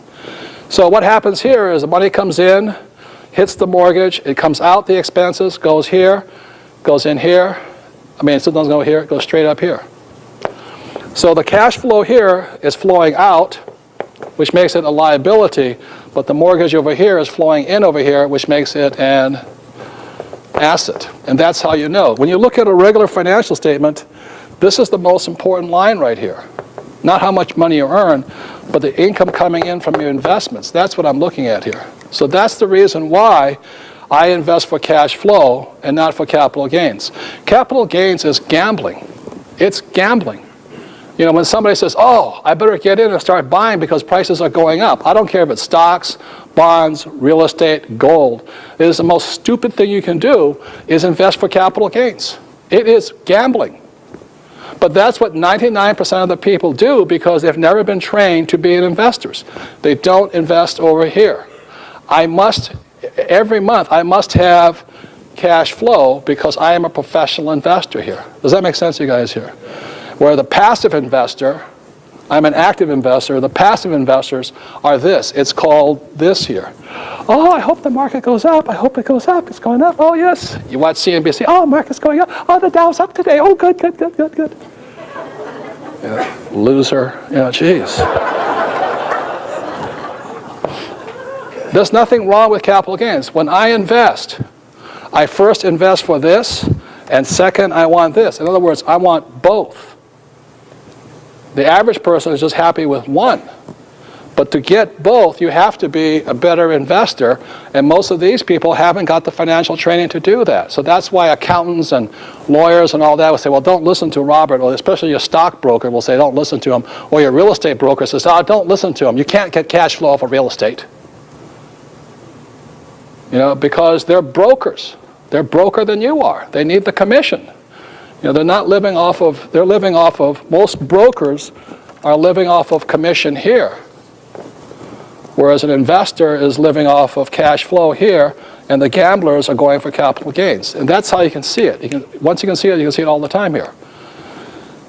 So what happens here is the money comes in, hits the mortgage, it comes out the expenses, goes here, goes in here. I mean, it still doesn't go here, it goes straight up here. So the cash flow here is flowing out, which makes it a liability, but the mortgage over here is flowing in over here, which makes it an asset. And that's how you know. When you look at a regular financial statement, this is the most important line right here. Not how much money you earn, but the income coming in from your investments. That's what I'm looking at here. So that's the reason why I invest for cash flow and not for capital gains. Capital gains is gambling. It's gambling. When somebody says, I better get in and start buying because prices are going up. I don't care if it's stocks, bonds, real estate, gold. It is the most stupid thing you can do is invest for capital gains. It is gambling. But that's what 99% of the people do because they've never been trained to be investors. They don't invest over here. every month, I must have cash flow because I am a professional investor here. Does that make sense to you guys here? Where the passive investor, I'm an active investor, the passive investors are this. It's called this here. Oh, I hope the market goes up. I hope it goes up. It's going up. Oh, yes. You watch CNBC. Oh, market's going up. Oh, the Dow's up today. Oh, good, good, good, good, good. Yeah, loser. Geez. There's nothing wrong with capital gains. When I invest, I first invest for this, and second, I want this. In other words, I want both. The average person is just happy with one. But to get both, you have to be a better investor, and most of these people haven't got the financial training to do that. So that's why accountants and lawyers and all that will say, well, don't listen to Robert, or especially your stockbroker will say, don't listen to him, or your real estate broker says, oh, don't listen to him. You can't get cash flow off of real estate. Because they're brokers. They're broker than you are. They need the commission. They're not living off of, most brokers are living off of commission here. Whereas an investor is living off of cash flow here, and the gamblers are going for capital gains. And that's how you can see it. Once you can see it all the time here.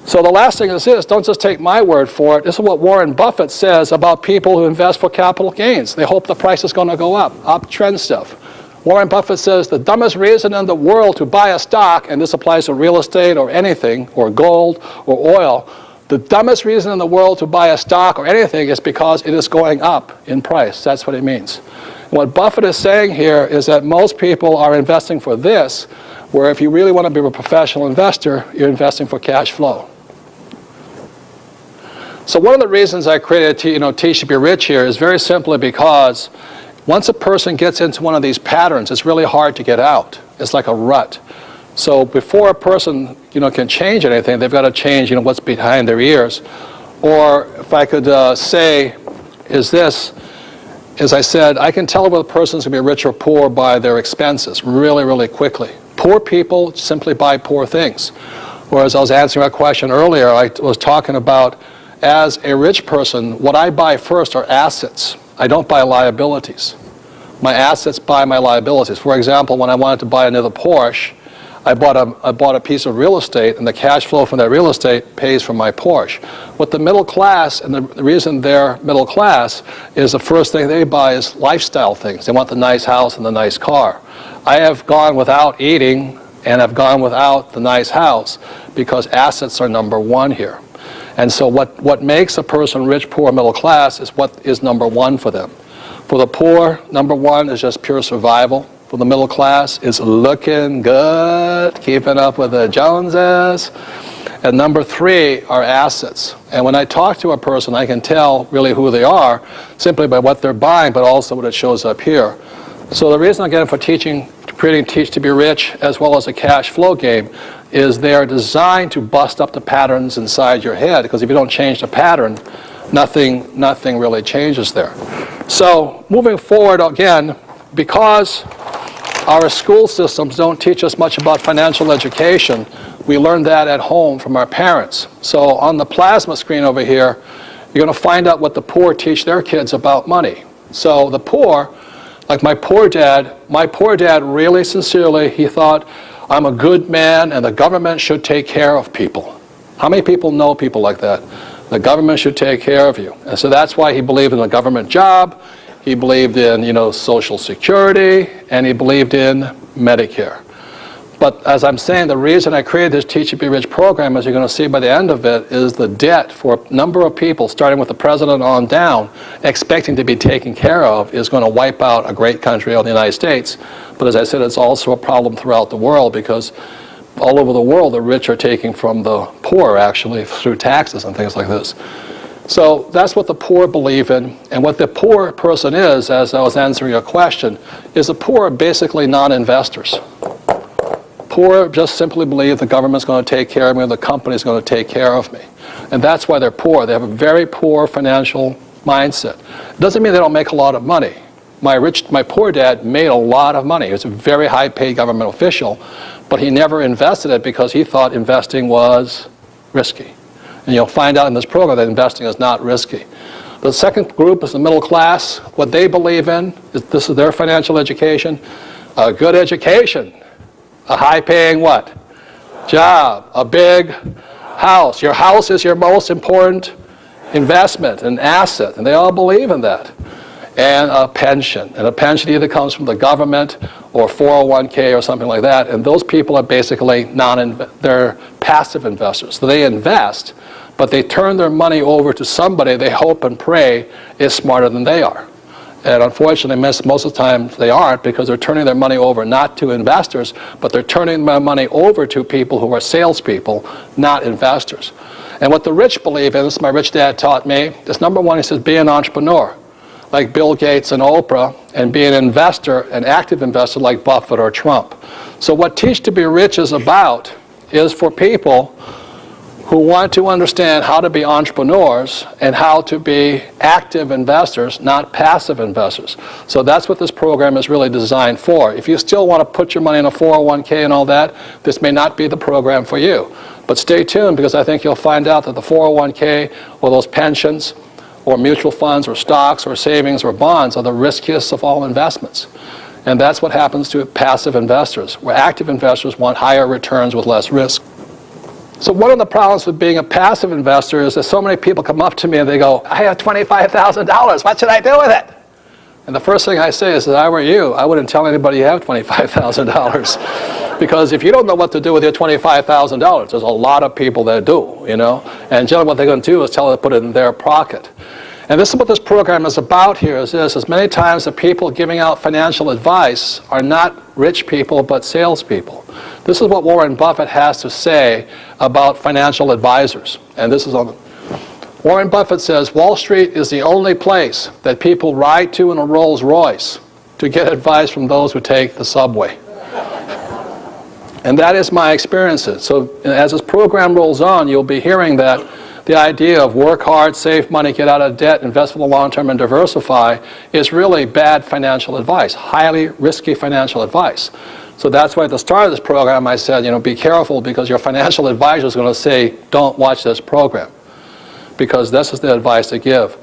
So the last thing is this, don't just take my word for it. This is what Warren Buffett says about people who invest for capital gains. They hope the price is going to go up, uptrend stuff. Warren Buffett says the dumbest reason in the world to buy a stock, and this applies to real estate or anything, or gold or oil, the dumbest reason in the world to buy a stock or anything is because it is going up in price. That's what it means. And what Buffett is saying here is that most people are investing for this, where if you really want to be a professional investor, you're investing for cash flow. So one of the reasons I created Teach to Be Rich here is very simply because once a person gets into one of these patterns, it's really hard to get out. It's like a rut. So before a person can change anything, they've got to change what's behind their ears. Or if I could say, is this, as I said, I can tell whether a person's going to be rich or poor by their expenses really, really quickly. Poor people simply buy poor things. Whereas I was answering a question earlier, I was talking about, as a rich person, what I buy first are assets. I don't buy liabilities. My assets buy my liabilities. For example, when I wanted to buy another Porsche, I bought a piece of real estate, and the cash flow from that real estate pays for my Porsche. What the middle class, and the reason they're middle class, is the first thing they buy is lifestyle things. They want the nice house and the nice car. I have gone without eating, and I've gone without the nice house, because assets are number one here. And so what makes a person rich, poor, middle class is what is number one for them. For the poor, number one is just pure survival. For the middle class, it's looking good, keeping up with the Joneses. And number three are assets. And when I talk to a person, I can tell really who they are simply by what they're buying, but also what it shows up here. So the reason, again, for creating Teach to Be Rich, as well as a cash flow game, is they are designed to bust up the patterns inside your head, because if you don't change the pattern, nothing really changes there. So moving forward, again, because our school systems don't teach us much about financial education, we learn that at home from our parents. So on the plasma screen over here, you're going to find out what the poor teach their kids about money. So the poor, like my poor dad really sincerely, he thought, I'm a good man and the government should take care of people. How many people know people like that? The government should take care of you. And so that's why he believed in a government job, he believed in, Social Security, and he believed in Medicare. But as I'm saying, the reason I created this Teach to Be Rich program, as you're going to see by the end of it, is the debt for a number of people, starting with the president on down, expecting to be taken care of, is going to wipe out a great country like the United States. But as I said, it's also a problem throughout the world, because all over the world, the rich are taking from the poor, actually, through taxes and things like this. So that's what the poor believe in. And what the poor person is, as I was answering your question, is the poor are basically non-investors. Poor just simply believe the government's going to take care of me, or the company's going to take care of me. And that's why they're poor. They have a very poor financial mindset. It doesn't mean they don't make a lot of money. My poor dad made a lot of money. He was a very high-paid government official, but he never invested it because he thought investing was risky. And you'll find out in this program that investing is not risky. The second group is the middle class. What they believe in, this is their financial education, a good education, a high-paying what? Job, a big house. Your house is your most important investment and asset, and they all believe in that. And a pension. And a pension either comes from the government or 401k or something like that, and those people are basically they're passive investors. So they invest, but they turn their money over to somebody they hope and pray is smarter than they are. And unfortunately, most of the time they aren't, because they're turning their money over not to investors, but they're turning their money over to people who are salespeople, not investors. And what the rich believe in, this my rich dad taught me, is number one, he says, be an entrepreneur, like Bill Gates and Oprah, and be an investor, an active investor like Buffett or Trump. So what Teach to Be Rich is about is for people who want to understand how to be entrepreneurs and how to be active investors, not passive investors. So that's what this program is really designed for. If you still want to put your money in a 401k and all that, this may not be the program for you. But stay tuned, because I think you'll find out that the 401k or those pensions or mutual funds or stocks or savings or bonds are the riskiest of all investments. And that's what happens to passive investors, where active investors want higher returns with less risk. So one of the problems with being a passive investor is that so many people come up to me and they go, I have $25,000, what should I do with it? And the first thing I say is, if I were you, I wouldn't tell anybody you have $25,000. Because if you don't know what to do with your $25,000, there's a lot of people that do, you know. And generally what they're going to do is tell them to put it in their pocket. And this is what this program is about here, is many times the people giving out financial advice are not rich people, but salespeople. This is what Warren Buffett has to say about financial advisors. And this is on Warren Buffett says, Wall Street is the only place that people ride to in a Rolls Royce to get advice from those who take the subway. And that is my experiences. So as this program rolls on, you'll be hearing that the idea of work hard, save money, get out of debt, invest for the long term, and diversify is really bad financial advice, highly risky financial advice. So that's why at the start of this program I said, be careful, because your financial advisor is going to say, don't watch this program, because this is the advice they give.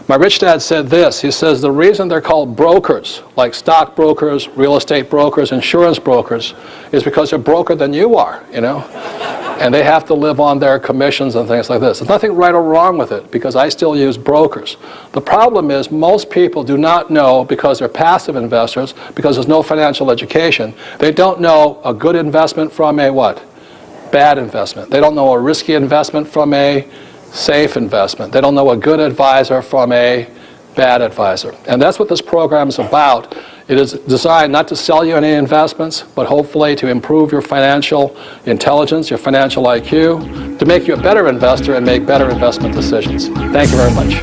My rich dad said this. He says the reason they're called brokers, like stock brokers, real estate brokers, insurance brokers, is because they're broker than you are, And they have to live on their commissions and things like this. There's nothing right or wrong with it, because I still use brokers. The problem is most people do not know, because they're passive investors, because there's no financial education, they don't know a good investment from a what? Bad investment. They don't know a risky investment from a safe investment. They don't know a good advisor from a bad advisor. And that's what this program is about. It is designed not to sell you any investments, but hopefully to improve your financial intelligence, your financial IQ, to make you a better investor and make better investment decisions. Thank you very much.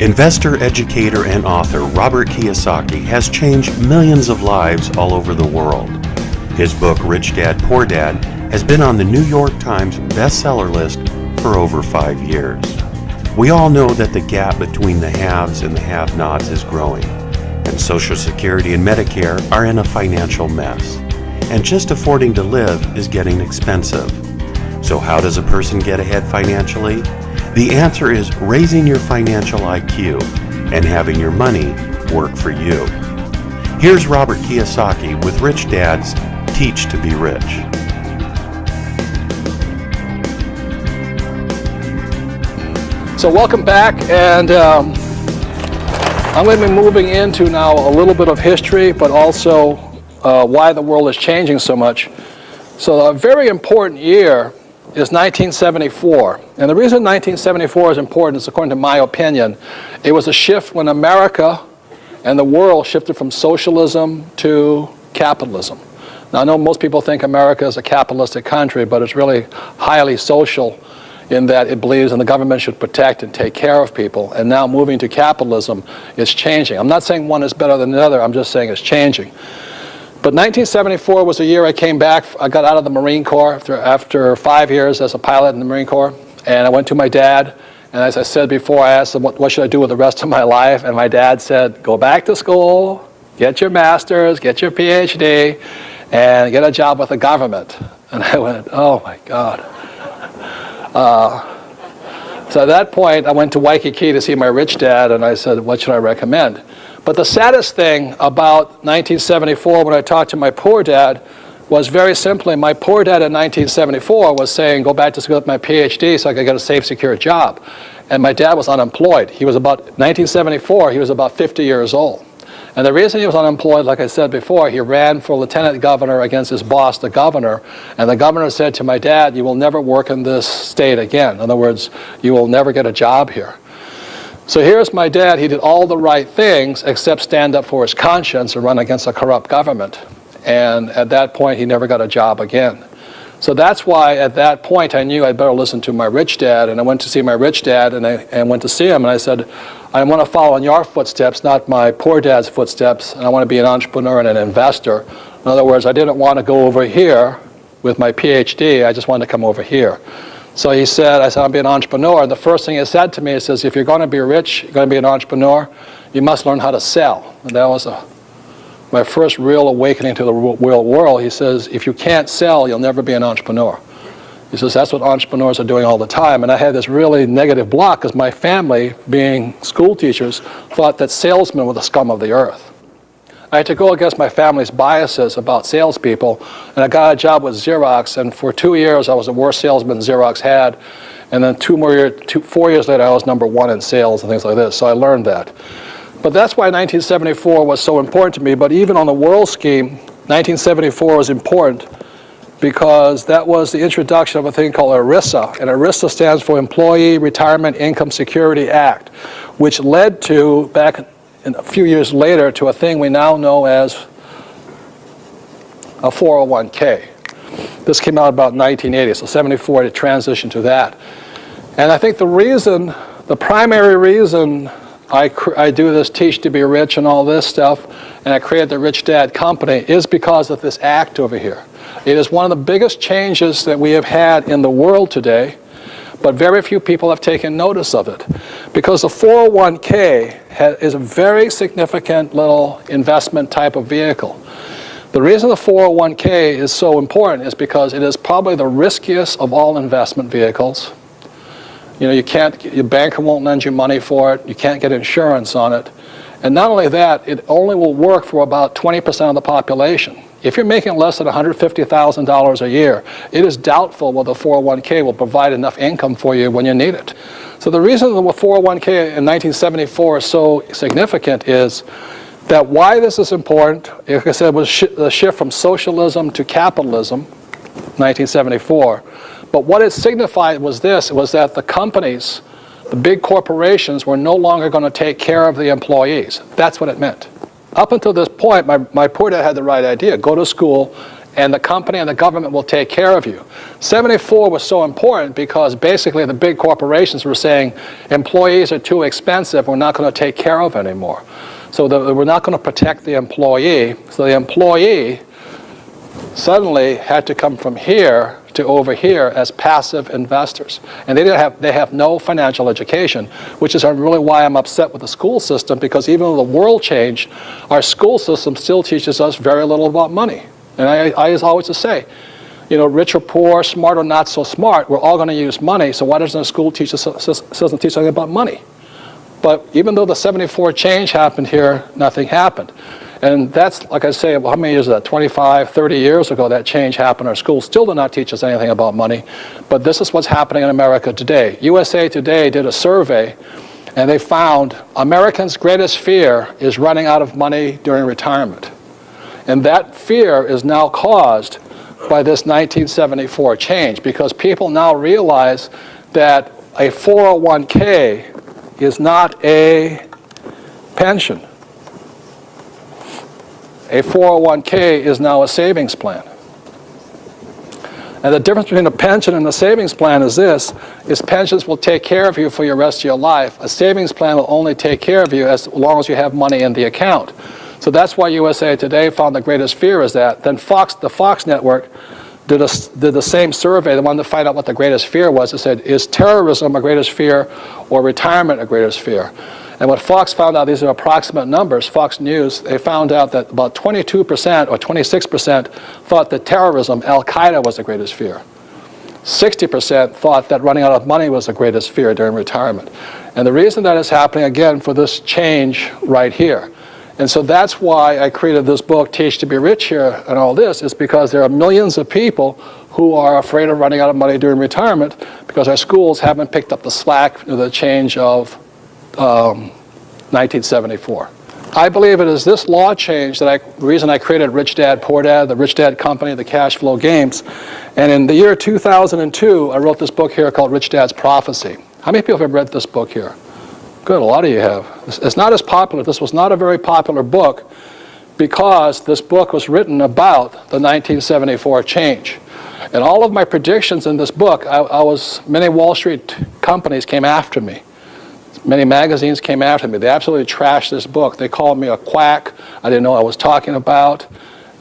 Investor, educator, and author Robert Kiyosaki has changed millions of lives all over the world. His book, Rich Dad, Poor Dad, has been on the New York Times bestseller list for over 5 years. We all know that the gap between the haves and the have-nots is growing, and Social Security and Medicare are in a financial mess. And just affording to live is getting expensive. So how does a person get ahead financially? The answer is raising your financial IQ and having your money work for you. Here's Robert Kiyosaki with Rich Dad's Teach to Be Rich. So welcome back, and I'm going to be moving into now a little bit of history, but also why the world is changing so much. So a very important year is 1974. And the reason 1974 is important is, according to my opinion, it was a shift when America and the world shifted from socialism to capitalism. Now, I know most people think America is a capitalistic country, but it's really highly social in that it believes in the government should protect and take care of people. And now moving to capitalism is changing. I'm not saying one is better than the other. I'm just saying it's changing. But 1974 was the year I came back. I got out of the Marine Corps after 5 years as a pilot in the Marine Corps. And I went to my dad. And as I said before, I asked him, what should I do with the rest of my life? And my dad said, go back to school, get your master's, get your PhD, and get a job with the government. And I went, oh my God. So at that point, I went to Waikiki to see my rich dad, and I said, what should I recommend? But the saddest thing about 1974 when I talked to my poor dad was very simply, my poor dad in 1974 was saying, go back to school with my PhD so I could get a safe, secure job. And my dad was unemployed. He was about, 1974, he was about 50 years old. And the reason he was unemployed, like I said before, he ran for lieutenant governor against his boss, the governor. And the governor said to my dad, you will never work in this state again. In other words, you will never get a job here. So here's my dad. He did all the right things except stand up for his conscience and run against a corrupt government. And at that point, he never got a job again. So that's why at that point I knew I'd better listen to my rich dad. And I went to see my rich dad, and I went to see him, and I said, I want to follow in your footsteps, not my poor dad's footsteps, and I want to be an entrepreneur and an investor. In other words, I didn't want to go over here with my PhD, I just wanted to come over here. So he said, I said, I'll be an entrepreneur. And the first thing he said to me, he says, if you're going to be rich, you're going to be an entrepreneur, you must learn how to sell. And that was my first real awakening to the real world. He says, if you can't sell, you'll never be an entrepreneur. He says, that's what entrepreneurs are doing all the time. And I had this really negative block because my family, being school teachers, thought that salesmen were the scum of the earth. I had to go against my family's biases about salespeople, and I got a job with Xerox, and for 2 years I was the worst salesman Xerox had, and then 4 years later I was #1 in sales and things like this, so I learned that. But that's why 1974 was so important to me. But even on the world scheme, 1974 was important because that was the introduction of a thing called ERISA. And ERISA stands for Employee Retirement Income Security Act, which led to, back a few years later, to a thing we now know as a 401k. This came out about 1980, so 74 to transition to that. And I think the primary reason I do this Teach to Be Rich and all this stuff, and I created the Rich Dad Company, is because of this act over here. It is one of the biggest changes that we have had in the world today, but very few people have taken notice of it. Because the 401k is a very significant little investment type of vehicle. The reason the 401k is so important is because it is probably the riskiest of all investment vehicles. You know, your banker won't lend you money for it. You can't get insurance on it. And not only that, it only will work for about 20% of the population. If you're making less than $150,000 a year, it is doubtful whether the 401k will provide enough income for you when you need it. So the reason the 401k in 1974 is so significant is that why this is important, like I said, was the shift from socialism to capitalism, 1974. But what it signified was this, was that the companies, the big corporations, were no longer going to take care of the employees. That's what it meant. Up until this point, my poor dad had the right idea. Go to school, and the company and the government will take care of you. 74 was so important because basically the big corporations were saying, employees are too expensive, we're not going to take care of anymore. So we're not going to protect the employee. So the employee suddenly had to come from here to over here as passive investors. And they have no financial education, which is really why I'm upset with the school system, because even though the world changed, our school system still teaches us very little about money. And I always say, you know, rich or poor, smart or not so smart, we're all going to use money, so why doesn't the school system teach something about money? But even though the 74 change happened here, nothing happened. And that's, like I say, well, how many years is that? 25, 30 years ago that change happened. Our schools still do not teach us anything about money. But this is what's happening in America today. USA Today did a survey, and they found Americans' greatest fear is running out of money during retirement. And that fear is now caused by this 1974 change, because people now realize that a 401k is not a pension. a 401k is now a savings plan. And the difference between a pension and a savings plan is this, is pensions will take care of you for your rest of your life. A savings plan will only take care of you as long as you have money in the account. So that's why USA Today found the greatest fear is that. Then the Fox network did the same survey, the one to find out what the greatest fear was. It said, is terrorism a greatest fear or retirement a greatest fear? And what Fox found out, these are approximate numbers, Fox News, they found out that about 22% or 26% thought that terrorism, Al-Qaeda, was the greatest fear. 60% thought that running out of money was the greatest fear during retirement. And the reason that is happening, again, for this change right here. And so that's why I created this book, Teach to be Rich here, and all this, is because there are millions of people who are afraid of running out of money during retirement because our schools haven't picked up the slack of the change of 1974. I believe it is this law change that the reason I created Rich Dad, Poor Dad, the Rich Dad Company, the cash flow games. And in the year 2002, I wrote this book here called Rich Dad's Prophecy. How many people have read this book here? Good, a lot of you have. It's not as popular. This was not a very popular book because this book was written about the 1974 change. And all of my predictions in this book, many Wall Street companies came after me. Many magazines came after me. They absolutely trashed this book. They called me a quack. I didn't know what I was talking about.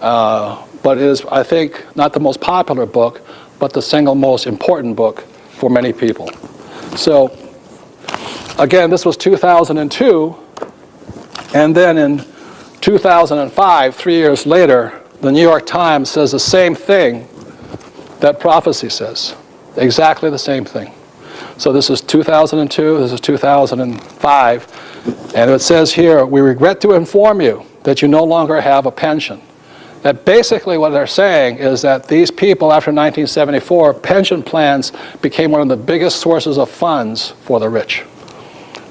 But it is, I think, not the most popular book, but the single most important book for many people. So, again, this was 2002. And then in 2005, 3 years later, the New York Times says the same thing that prophecy says. Exactly the same thing. So this is 2002, this is 2005, and it says here, we regret to inform you that you no longer have a pension. That basically what they're saying is that these people after 1974, pension plans became one of the biggest sources of funds for the rich.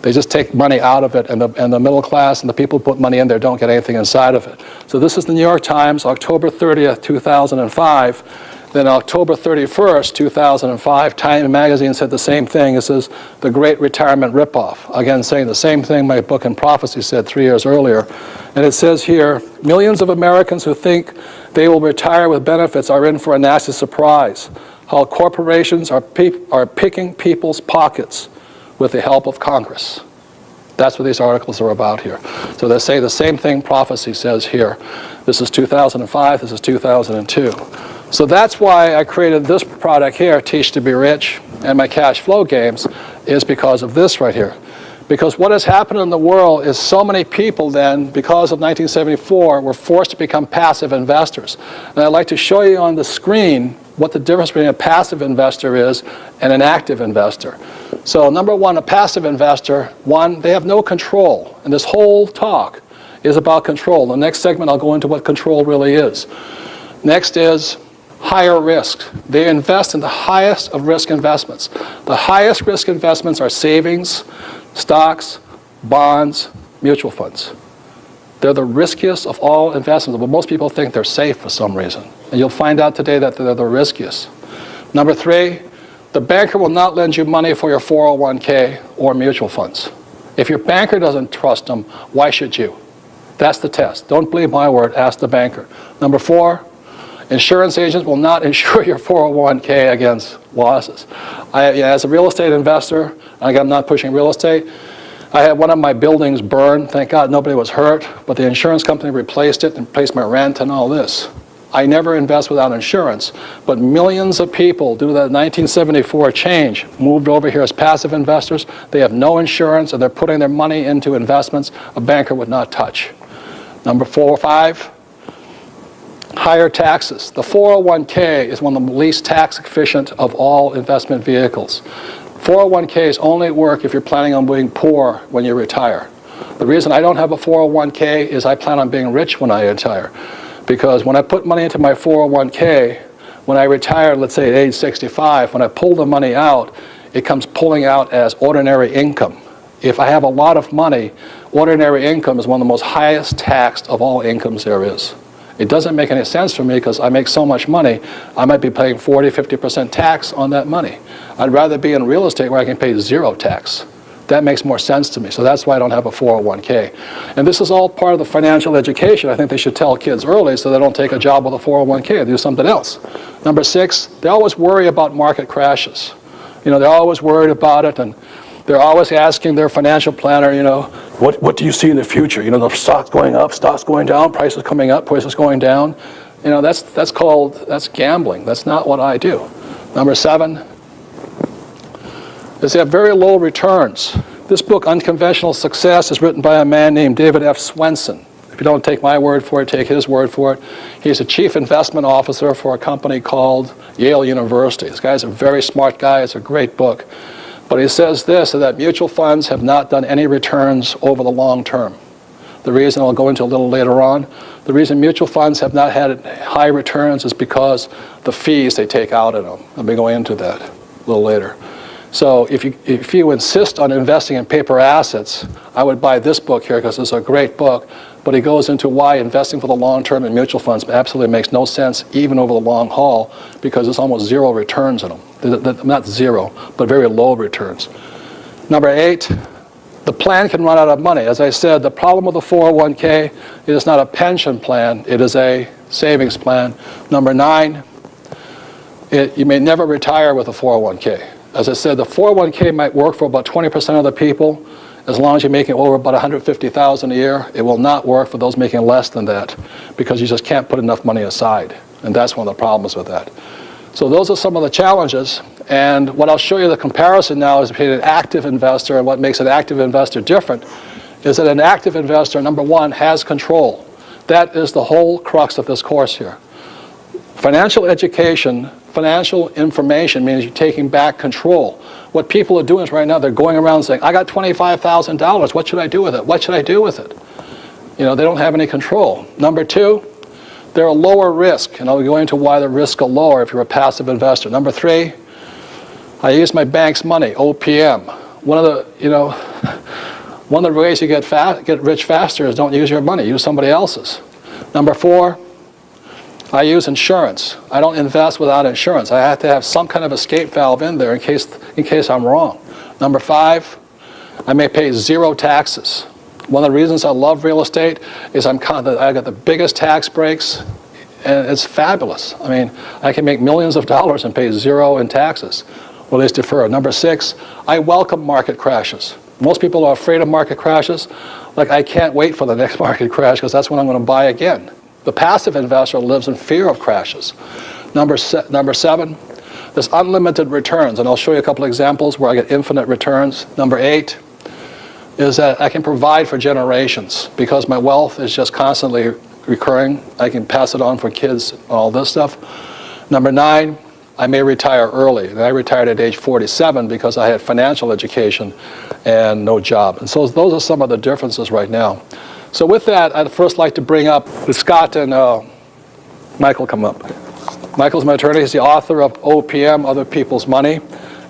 They just take money out of it, and the middle class and the people who put money in there don't get anything inside of it. So this is the New York Times, October 30th, 2005. Then October 31st, 2005, Time magazine said the same thing. It says, the great retirement ripoff. Again, saying the same thing my book in prophecy said 3 years earlier. And it says here, millions of Americans who think they will retire with benefits are in for a nasty surprise. How corporations are picking people's pockets with the help of Congress. That's what these articles are about here. So they say the same thing prophecy says here. This is 2005, this is 2002. So that's why I created this product here, Teach to be Rich, and my cash flow games, is because of this right here. Because what has happened in the world is so many people then, because of 1974, were forced to become passive investors. And I'd like to show you on the screen what the difference between a passive investor is and an active investor. So number one, a passive investor, one, they have no control. And this whole talk is about control. The next segment I'll go into what control really is. Next is higher risk. They invest in the highest of risk investments. The highest risk investments are savings, stocks, bonds, mutual funds. They're the riskiest of all investments, but most people think they're safe for some reason. And you'll find out today that they're the riskiest. Number three, the banker will not lend you money for your 401k or mutual funds. If your banker doesn't trust them, why should you? That's the test. Don't believe my word, ask the banker. Number four, insurance agents will not insure your 401k against losses. As a real estate investor, I'm not pushing real estate, I had one of my buildings burned. Thank God nobody was hurt, but the insurance company replaced it and replaced my rent and all this. I never invest without insurance, but millions of people, due to that 1974 change, moved over here as passive investors. They have no insurance, and they're putting their money into investments a banker would not touch. Number 4 or 5, higher taxes. The 401k is one of the least tax efficient of all investment vehicles. 401ks only work if you're planning on being poor when you retire. The reason I don't have a 401k is I plan on being rich when I retire. Because when I put money into my 401k, when I retire, let's say at age 65, when I pull the money out, it comes pulling out as ordinary income. If I have a lot of money, ordinary income is one of the most highest taxed of all incomes there is. It doesn't make any sense for me because I make so much money, I might be paying 40, 50% tax on that money. I'd rather be in real estate where I can pay zero tax. That makes more sense to me. So that's why I don't have a 401k. And this is all part of the financial education I think they should tell kids early so they don't take a job with a 401k and do something else. Number 6, they always worry about market crashes. You know, they're always worried about it, and they're always asking their financial planner, you know, what do you see in the future? You know, the stock's going up, stock's going down, prices coming up, prices going down. You know, that's gambling. That's not what I do. Number 7 is they have very low returns. This book, Unconventional Success, is written by a man named David F. Swenson. If you don't take my word for it, take his word for it. He's a chief investment officer for a company called Yale University. This guy's a very smart guy. It's a great book. But he says this, that mutual funds have not done any returns over the long term. The reason I'll go into a little later on, the reason mutual funds have not had high returns is because the fees they take out of them. I'll be going into that a little later. So if you insist on investing in paper assets, I would buy this book here because it's a great book. But he goes into why investing for the long term in mutual funds absolutely makes no sense, even over the long haul, because there's almost zero returns in them. Not zero, but very low returns. Number 8, the plan can run out of money. As I said, the problem with the 401k, it is not a pension plan, it is a savings plan. Number 9, you may never retire with a 401k. As I said, the 401k might work for about 20% of the people. As long as you're making over about $150,000 a year, it will not work for those making less than that because you just can't put enough money aside. And that's one of the problems with that. So those are some of the challenges. And what I'll show you the comparison now is between an active investor, and what makes an active investor different is that an active investor, number 1, has control. That is the whole crux of this course here. Financial education, financial information means you're taking back control. What people are doing is right now, they're going around saying, I got $25,000, what should I do with it? What should I do with it? You know, they don't have any control. Number 2, they're a lower risk, and I'll go into why the risks are lower if you're a passive investor. Number 3, I use my bank's money, OPM. One of the ways you get rich faster is don't use your money, use somebody else's. Number 4, I use insurance. I don't invest without insurance. I have to have some kind of escape valve in there in case I'm wrong. Number 5, I may pay 0 taxes. One of the reasons I love real estate is I got the biggest tax breaks, and it's fabulous. I mean, I can make millions of dollars and pay 0 in taxes, or at least defer. Number 6, I welcome market crashes. Most people are afraid of market crashes. Like, I can't wait for the next market crash because that's when I'm going to buy again. The passive investor lives in fear of crashes. Number 7, there's unlimited returns, and I'll show you a couple examples where I get infinite returns. Number 8 is that I can provide for generations because my wealth is just constantly recurring. I can pass it on for kids, all this stuff. Number 9, I may retire early, and I retired at age 47 because I had financial education and no job. And so those are some of the differences right now. So with that, I'd first like to bring up Scott and Michael come up. Michael's my attorney. He's the author of OPM, Other People's Money.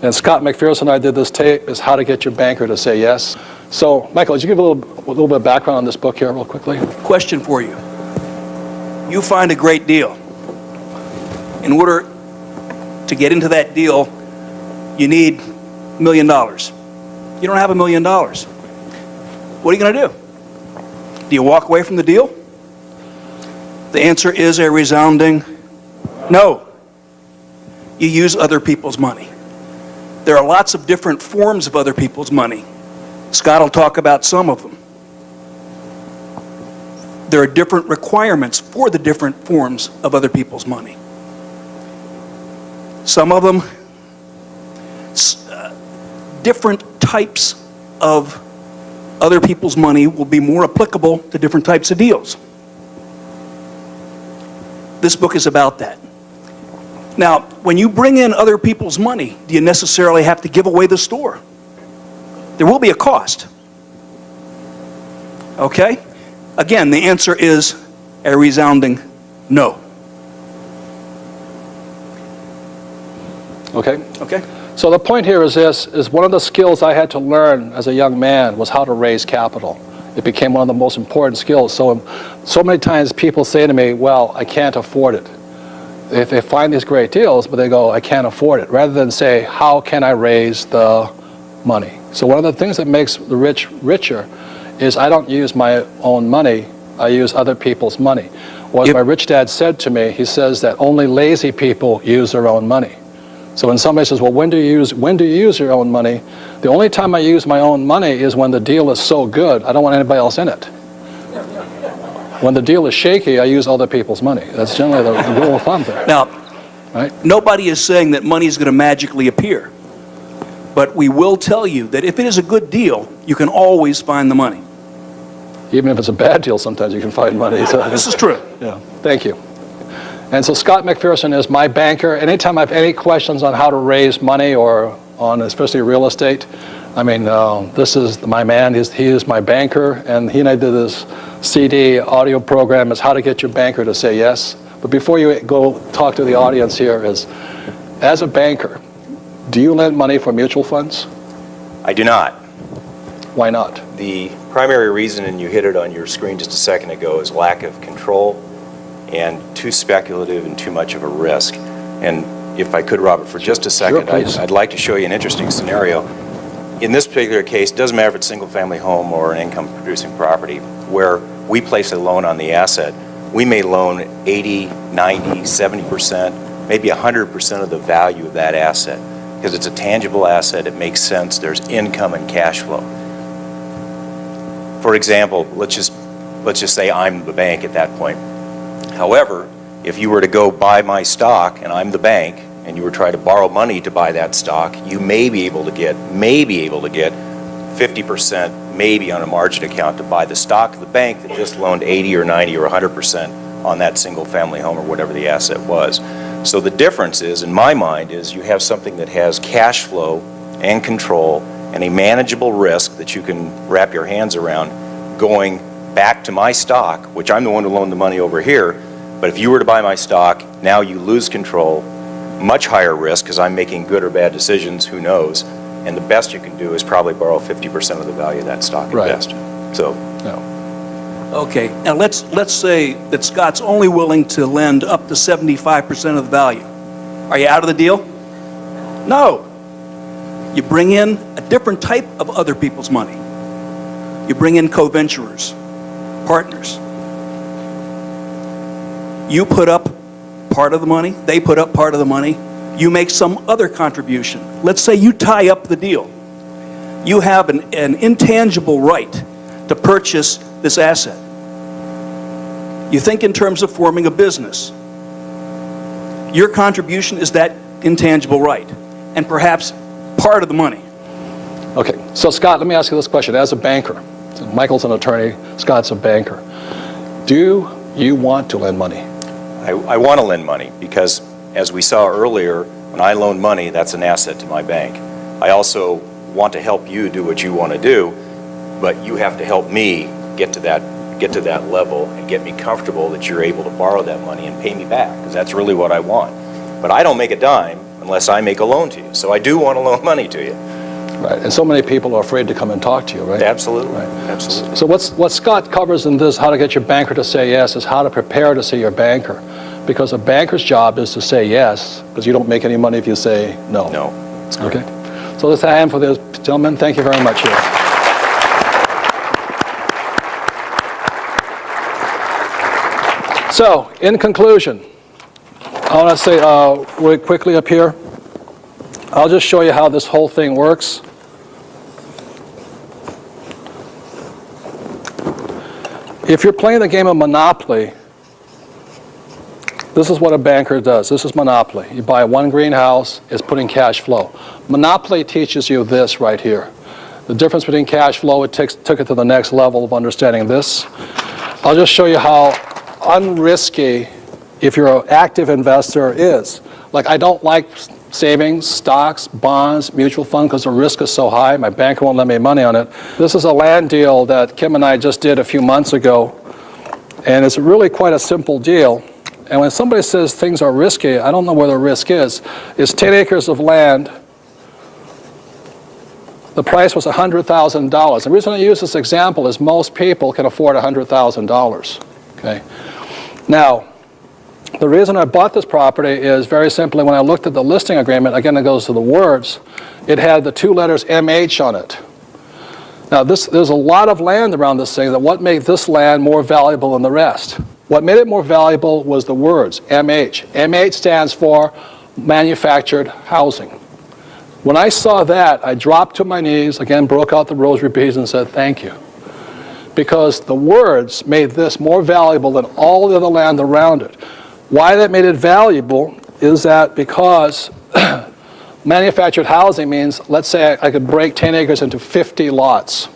And Scott McPherson and I did this tape, is How to Get Your Banker to Say Yes. So, Michael, would you give a little bit of background on this book here real quickly? Question for you. You find a great deal. In order to get into that deal, you need $1 million. You don't have $1 million. What are you going to do? Do you walk away from the deal? The answer is a resounding no. You use other people's money. There are lots of different forms of other people's money. Scott will talk about some of them. There are different requirements for the different forms of other people's money. Some of them, different types of other people's money will be more applicable to different types of deals. This book is about that. Now, when you bring in other people's money, do you necessarily have to give away the store? There will be a cost. Okay? Again, the answer is a resounding no. Okay. Okay? So the point here is this, is one of the skills I had to learn as a young man was how to raise capital. It became one of the most important skills. So many times people say to me, well, I can't afford it. They find these great deals, but they go, I can't afford it. Rather than say, how can I raise the money? So one of the things that makes the rich richer is I don't use my own money, I use other people's money. What Yep. my rich dad said to me, he says that only lazy people use their own money. So when somebody says, well, when do you use your own money? The only time I use my own money is when the deal is so good, I don't want anybody else in it. When the deal is shaky, I use other people's money. That's generally the rule of thumb there. Now, Right? nobody is saying that money is going to magically appear. But we will tell you that if it is a good deal, you can always find the money. Even if it's a bad deal, sometimes you can find money. So, This is true. yeah, thank you. And so Scott McPherson is my banker. Anytime I have any questions on how to raise money or on especially real estate, I mean, this is my man. He is my banker, and he and I did this CD audio program is how to get your banker to say yes. But before you go talk to the audience here is, as a banker, do you lend money for mutual funds? I do not. Why not? The primary reason, and you hit it on your screen just a second ago, is lack of control and too speculative and too much of a risk. And if I could, Robert, for just a second, please. I'd like to show you an interesting scenario. In this particular case, it doesn't matter if it's a single-family home or an income-producing property, where we place a loan on the asset, we may loan 80, 90, 70%, maybe 100% of the value of that asset. Because it's a tangible asset, it makes sense, there's income and cash flow. For example, let's just say I'm the bank at that point. However, if you were to go buy my stock and I'm the bank, and you were trying to borrow money to buy that stock, you may be able to get 50%, maybe on a margin account to buy the stock of the bank that just loaned 80 or 90 or 100% on that single family home or whatever the asset was. So the difference is, in my mind, is you have something that has cash flow and control and a manageable risk that you can wrap your hands around going back to my stock, which I'm the one who loaned the money over here. But if you were to buy my stock, now you lose control, much higher risk because I'm making good or bad decisions, who knows. And the best you can do is probably borrow 50% of the value of that stock Right. invested. So, No. Okay, now let's say that Scott's only willing to lend up to 75% of the value. Are you out of the deal? No. You bring in a different type of other people's money. You bring in co-venturers, partners. You put up part of the money, they put up part of the money, you make some other contribution. Let's say you tie up the deal. You have an intangible right to purchase this asset. You think in terms of forming a business. Your contribution is that intangible right, and perhaps part of the money. Okay, so Scott, let me ask you this question. As a banker, so Michael's an attorney, Scott's a banker. Do you want to lend money? I want to lend money because, as we saw earlier, when I loan money, that's an asset to my bank. I also want to help you do what you want to do, but you have to help me get to that level and get me comfortable that you're able to borrow that money and pay me back, because that's really what I want. But I don't make a dime unless I make a loan to you. So I do want to loan money to you. Right, and so many people are afraid to come and talk to you, right? Absolutely. Right. Absolutely. So what Scott covers in this, how to get your banker to say yes, is how to prepare to see your banker. Because a banker's job is to say yes, because you don't make any money if you say no. No. That's correct. Okay. So let's have a hand for this gentleman. Thank you very much here. So, in conclusion, I want to say really quickly up here, I'll just show you how this whole thing works. If you're playing the game of Monopoly, this is what a banker does. This is Monopoly. You buy one greenhouse, it's putting cash flow. Monopoly teaches you this right here. The difference between cash flow, it took it to the next level of understanding this. I'll just show you how unrisky, if you're an active investor, is. Like, I don't like savings, stocks, bonds, mutual fund, because the risk is so high. My banker won't lend me money on it. This is a land deal that Kim and I just did a few months ago, and it's really quite a simple deal. And when somebody says things are risky, I don't know where the risk is. It's 10 acres of land. The price was $100,000. The reason I use this example is most people can afford $100,000. Okay. Now, The reason I bought this property is very simply when I looked at the listing agreement, again it goes to the words, it had the 2 letters MH on it. Now there's a lot of land around this thing. That what made this land more valuable than the rest? What made it more valuable was the words, MH. MH stands for manufactured housing. When I saw that, I dropped to my knees, again broke out the rosary beads and said thank you. Because the words made this more valuable than all the other land around it. Why that made it valuable is that because manufactured housing means, let's say I could break 10 acres into 50 lots,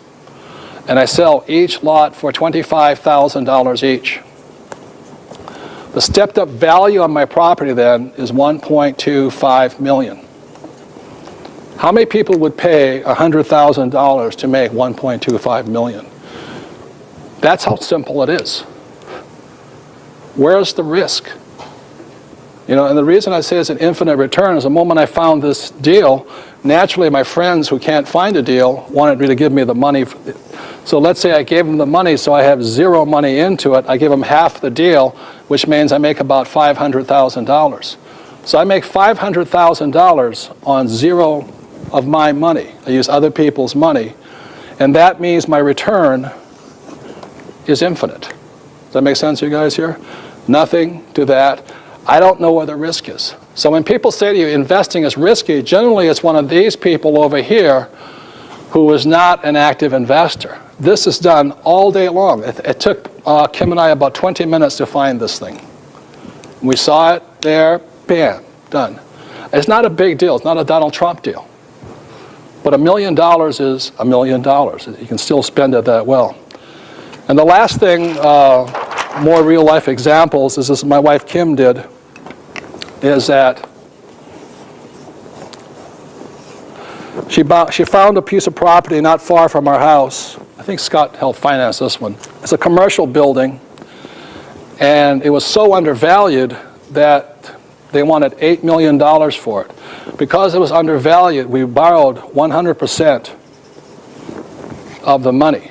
and I sell each lot for $25,000 each. The stepped up value on my property then is $1.25 million. How many people would pay $100,000 to make $1.25 million? That's how simple it is. Where's the risk? And the reason I say it's an infinite return is the moment I found this deal, naturally my friends who can't find a deal wanted me to give me the money. So let's say I gave them the money, so I have zero money into it. I give them half the deal, which means I make about $500,000. So I make $500,000 on zero of my money. I use other people's money. And that means my return is infinite. Does that make sense, you guys here? Nothing to that. I don't know where the risk is. So when people say to you, investing is risky, generally it's one of these people over here who is not an active investor. This is done all day long. It took Kim and I about 20 minutes to find this thing. We saw it there, bam, done. It's not a big deal. It's not a Donald Trump deal. But $1 million is $1 million. You can still spend it that well. And the last thing, more real life examples, is this my wife Kim did, is that she found a piece of property not far from our house. I think Scott helped finance this one. It's a commercial building, and it was so undervalued that they wanted $8 million for it. Because it was undervalued, we borrowed 100% of the money.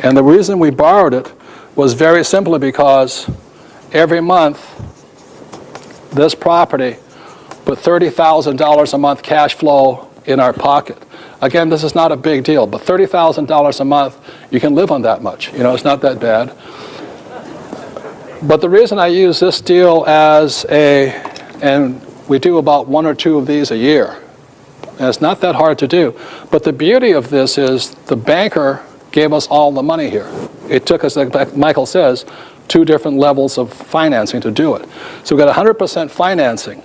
And the reason we borrowed it was very simply because every month this property put $30,000 a month cash flow in our pocket. Again, this is not a big deal, but $30,000 a month, you can live on that much. It's not that bad. But the reason I use this deal and we do about 1 or 2 of these a year, and it's not that hard to do. But the beauty of this is the banker gave us all the money here. It took us, like Michael says, 2 different levels of financing to do it. So we got 100% financing.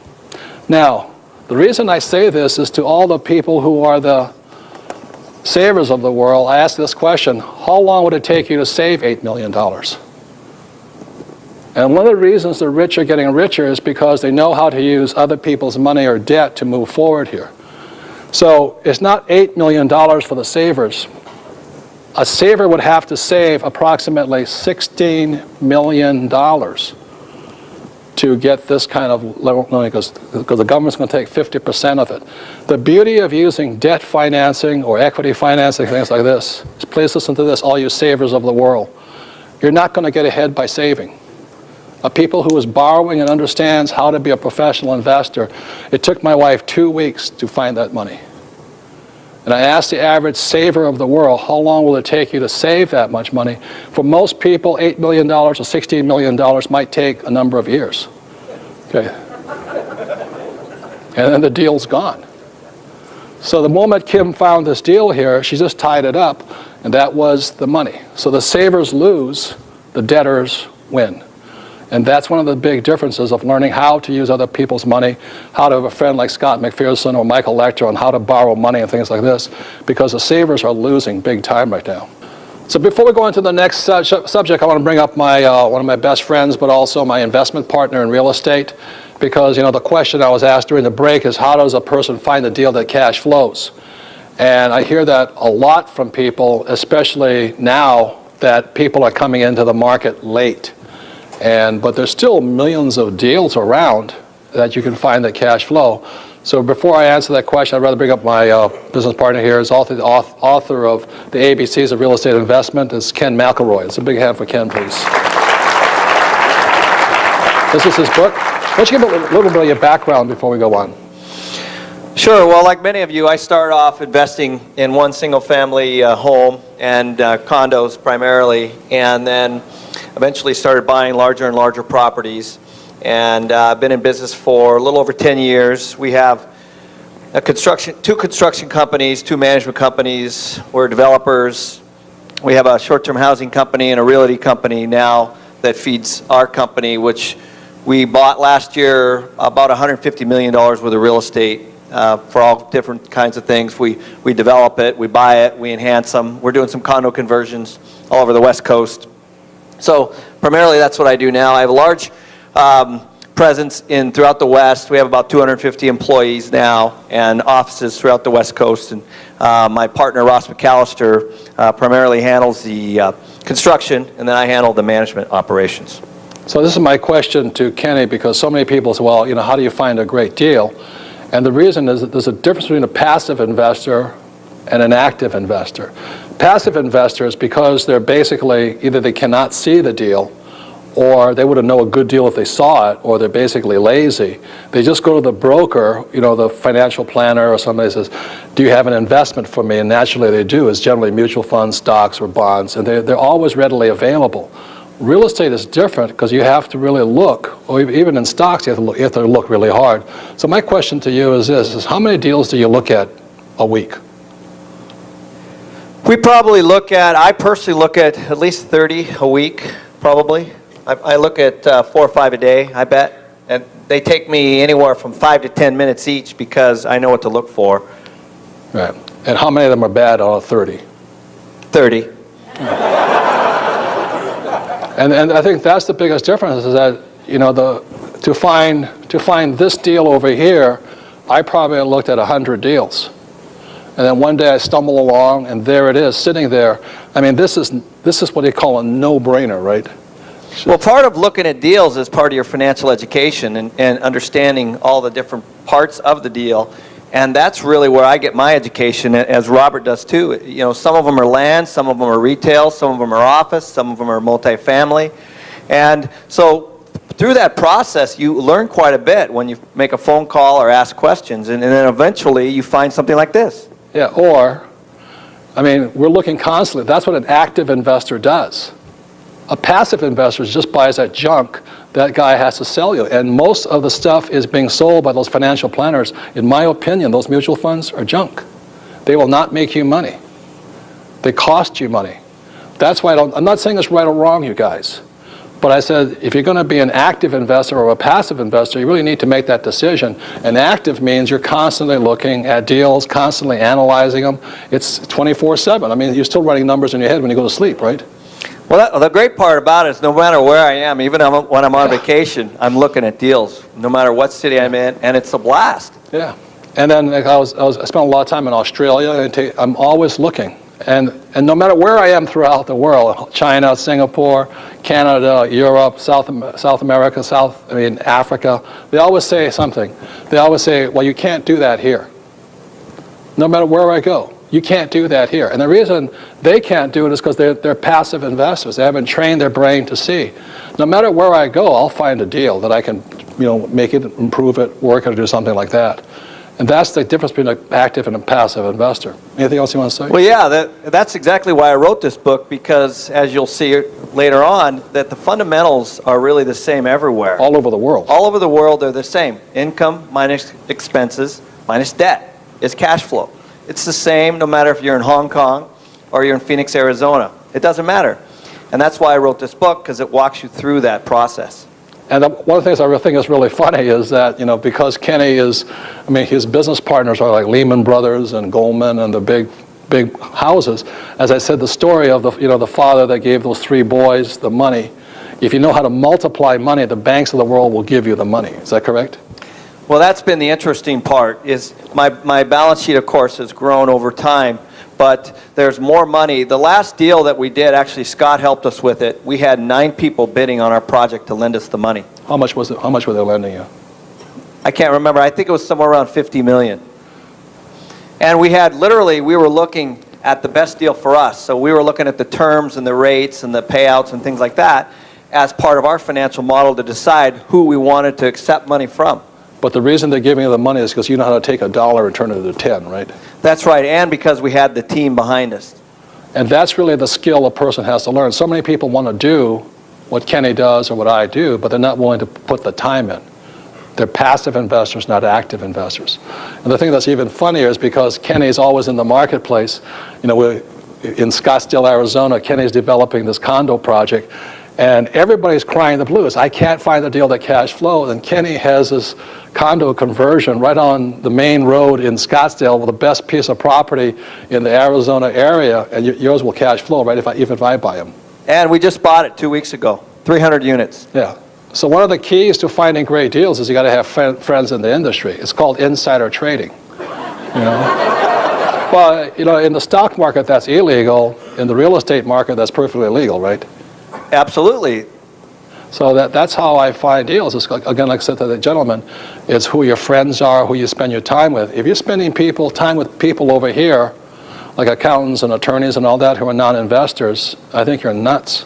Now, the reason I say this is to all the people who are the savers of the world. I ask this question: how long would it take you to save $8 million? And one of the reasons the rich are getting richer is because they know how to use other people's money or debt to move forward here. So it's not $8 million for the savers. A saver would have to save approximately $16 million to get this kind of level, because the government's going to take 50% of it. The beauty of using debt financing or equity financing, things like this, is please listen to this, all you savers of the world. You're not going to get ahead by saving. A people who is borrowing and understands how to be a professional investor, it took my wife 2 weeks to find that money. And I asked the average saver of the world, how long will it take you to save that much money? For most people, $8 million or $16 million might take a number of years. Okay. And then the deal's gone. So the moment Kim found this deal here, she just tied it up, and that was the money. So the savers lose, the debtors win. And that's one of the big differences of learning how to use other people's money, how to have a friend like Scott McPherson or Michael Lecter on how to borrow money and things like this, because the savers are losing big time right now. So before we go into the next subject, I want to bring up my one of my best friends, but also my investment partner in real estate, because the question I was asked during the break is, how does a person find a deal that cash flows? And I hear that a lot from people, especially now that people are coming into the market late. But there's still millions of deals around that you can find that cash flow. So before I answer that question, I'd rather bring up my business partner here, is author of the ABCs of Real Estate Investment, is Ken McElroy. It's a big hand for Ken, please. This is his book. Why don't you give a little bit of your background before we go on? Sure. Well, like many of you, I started off investing in one single-family home and condos primarily, and then eventually started buying larger and larger properties. And I've been in business for a little over 10 years. We have two construction companies, two management companies. We're developers. We have a short-term housing company and a realty company now that feeds our company, which we bought last year about $150 million worth of real estate for all different kinds of things. We develop it, we buy it, we enhance them. We're doing some condo conversions all over the West Coast. So primarily that's what I do now. I have a large presence throughout the West. We have about 250 employees now and offices throughout the West Coast. And my partner, Ross McAllister, primarily handles the construction, and then I handle the management operations. So this is my question to Kenny, because so many people say, well, how do you find a great deal? And the reason is that there's a difference between a passive investor and an active investor. Passive investors, because they're basically, either they cannot see the deal, or they wouldn't know a good deal if they saw it, or they're basically lazy. They just go to the broker, the financial planner or somebody says, do you have an investment for me? And naturally they do. It's generally mutual funds, stocks, or bonds, and they're always readily available. Real estate is different because you have to really look, or even in stocks you have to look really hard. So my question to you is this, is how many deals do you look at a week? I personally look at least 30 a week, probably. I look at 4 or 5 a day, I bet. And they take me anywhere from 5 to 10 minutes each because I know what to look for. Right. And how many of them are bad out of 30? 30. And I think that's the biggest difference, is that, to find this deal over here, I probably looked at 100 deals. And then one day I stumble along, and there it is, sitting there. I mean, this is what they call a no-brainer, right? Well, part of looking at deals is part of your financial education and understanding all the different parts of the deal. And that's really where I get my education, as Robert does too. Some of them are land, some of them are retail, some of them are office, some of them are multifamily. And so through that process, you learn quite a bit when you make a phone call or ask questions. And then eventually you find something like this. Yeah, we're looking constantly. That's what an active investor does. A passive investor just buys that junk that guy has to sell you. And most of the stuff is being sold by those financial planners. In my opinion, those mutual funds are junk. They will not make you money. They cost you money. That's why I'm not saying it's right or wrong, you guys. But I said, if you're going to be an active investor or a passive investor, you really need to make that decision. And active means you're constantly looking at deals, constantly analyzing them. It's 24/7. You're still running numbers in your head when you go to sleep, right? Well, the great part about it is no matter where I am, even when I'm on vacation, I'm looking at deals, no matter what city I'm in, and it's a blast. Yeah. And then I spent a lot of time in Australia, and I'm always looking. And no matter where I am throughout the world, China, Singapore, Canada, Europe, South America, Africa, they always say something. They always say, well, you can't do that here. No matter where I go. You can't do that here. And the reason they can't do it is because they're passive investors. They haven't trained their brain to see. No matter where I go, I'll find a deal that I can, make it, improve it, work it, or do something like that. And that's the difference between an active and a passive investor. Anything else you want to say? Well, yeah, that's exactly why I wrote this book, because as you'll see later on, that the fundamentals are really the same everywhere. All over the world. All over the world, they're the same. Income minus expenses minus debt is cash flow. It's the same no matter if you're in Hong Kong or you're in Phoenix, Arizona. It doesn't matter. And that's why I wrote this book, because it walks you through that process. And one of the things I think is really funny is that, because Kenny his business partners are like Lehman Brothers and Goldman and the big houses. As I said, the story of the father that gave those 3 boys the money. If you know how to multiply money, the banks of the world will give you the money. Is that correct? Well, that's been the interesting part, is my balance sheet, of course, has grown over time, but there's more money. The last deal that we did, actually, Scott helped us with it. We had 9 people bidding on our project to lend us the money. How much was it? How much were they lending you? I can't remember. I think it was somewhere around $50 million. And we were looking at the best deal for us. So we were looking at the terms and the rates and the payouts and things like that. as part of our financial model to decide who we wanted to accept money from. But the reason they're giving you the money is because you know how to take $1 and turn it into 10, right? That's right, and because we had the team behind us. And that's really the skill a person has to learn. So many people want to do what Kenny does or what I do, but they're not willing to put the time in. They're passive investors, not active investors. And the thing that's even funnier is because Kenny's always in the marketplace, you know, we're in Scottsdale, Arizona, Kenny's developing this condo project, and everybody's crying the blues. I can't find a deal that cash flows, and Kenny has this condo conversion right on the main road in Scottsdale with the best piece of property in the Arizona area, and yours will cash flow, right, even if I buy them. And we just bought it 2 weeks ago, 300 units. Yeah. So one of the keys to finding great deals is you got to have friends in the industry. It's called insider trading. You know? Well, you know, in the stock market that's illegal. In the real estate market that's perfectly legal, right? Absolutely. So that's how I find deals. It's like, again, like I said to the gentleman, it's who your friends are, who you spend your time with. If you're spending time with people over here, like accountants and attorneys and all that who are non-investors, I think you're nuts.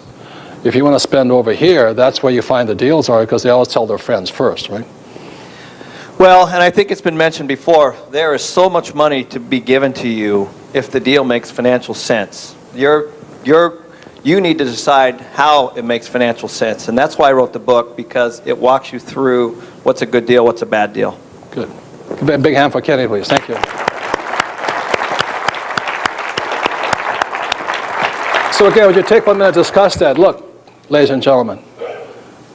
If you want to spend over here, that's where you find the deals are, because they always tell their friends first, right? Well, and I think it's been mentioned before, there is so much money to be given to you if the deal makes financial sense. You need to decide how it makes financial sense, and that's why I wrote the book, because it walks you through what's a good deal, what's a bad deal. Good. A big hand for Kenny, please. Thank you. So again, would you take 1 minute to discuss that? Look, ladies and gentlemen,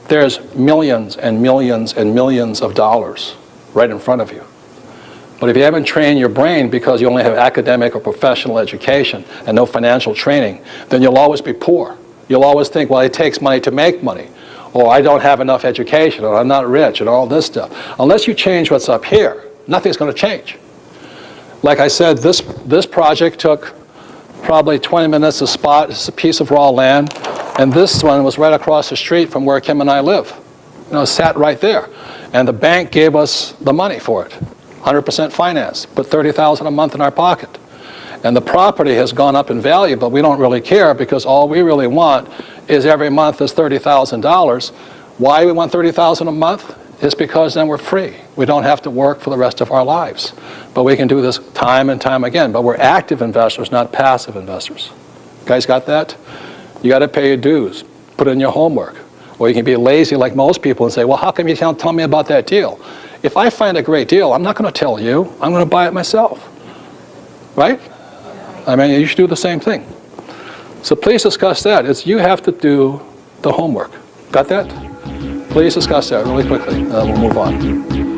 there's millions and millions and millions of dollars right in front of you. But if you haven't trained your brain because you only have academic or professional education and no financial training, then you'll always be poor. You'll always think, well, it takes money to make money, or I don't have enough education, or I'm not rich, and all this stuff. Unless you change what's up here, nothing's going to change. Like I said, this project took probably 20 minutes to spot. It's a piece of raw land. And this one was right across the street from where Kim and I live. You know, it sat right there. And the bank gave us the money for it. 100% finance. Put $30,000 a month in our pocket. And the property has gone up in value, but we don't really care, because all we really want is every month is $30,000. Why we want $30,000 a month? Is because then we're free. We don't have to work for the rest of our lives. But we can do this time and time again. But we're active investors, not passive investors. You guys got that? You got to pay your dues. Put in your homework. Or you can be lazy like most people and say, well, how come you can't tell me about that deal? If I find a great deal, I'm not going to tell you. I'm going to buy it myself. Right? I mean, you should do the same thing. So please discuss that. You have to do the homework. Got that? Please discuss that really quickly, and then we'll move on.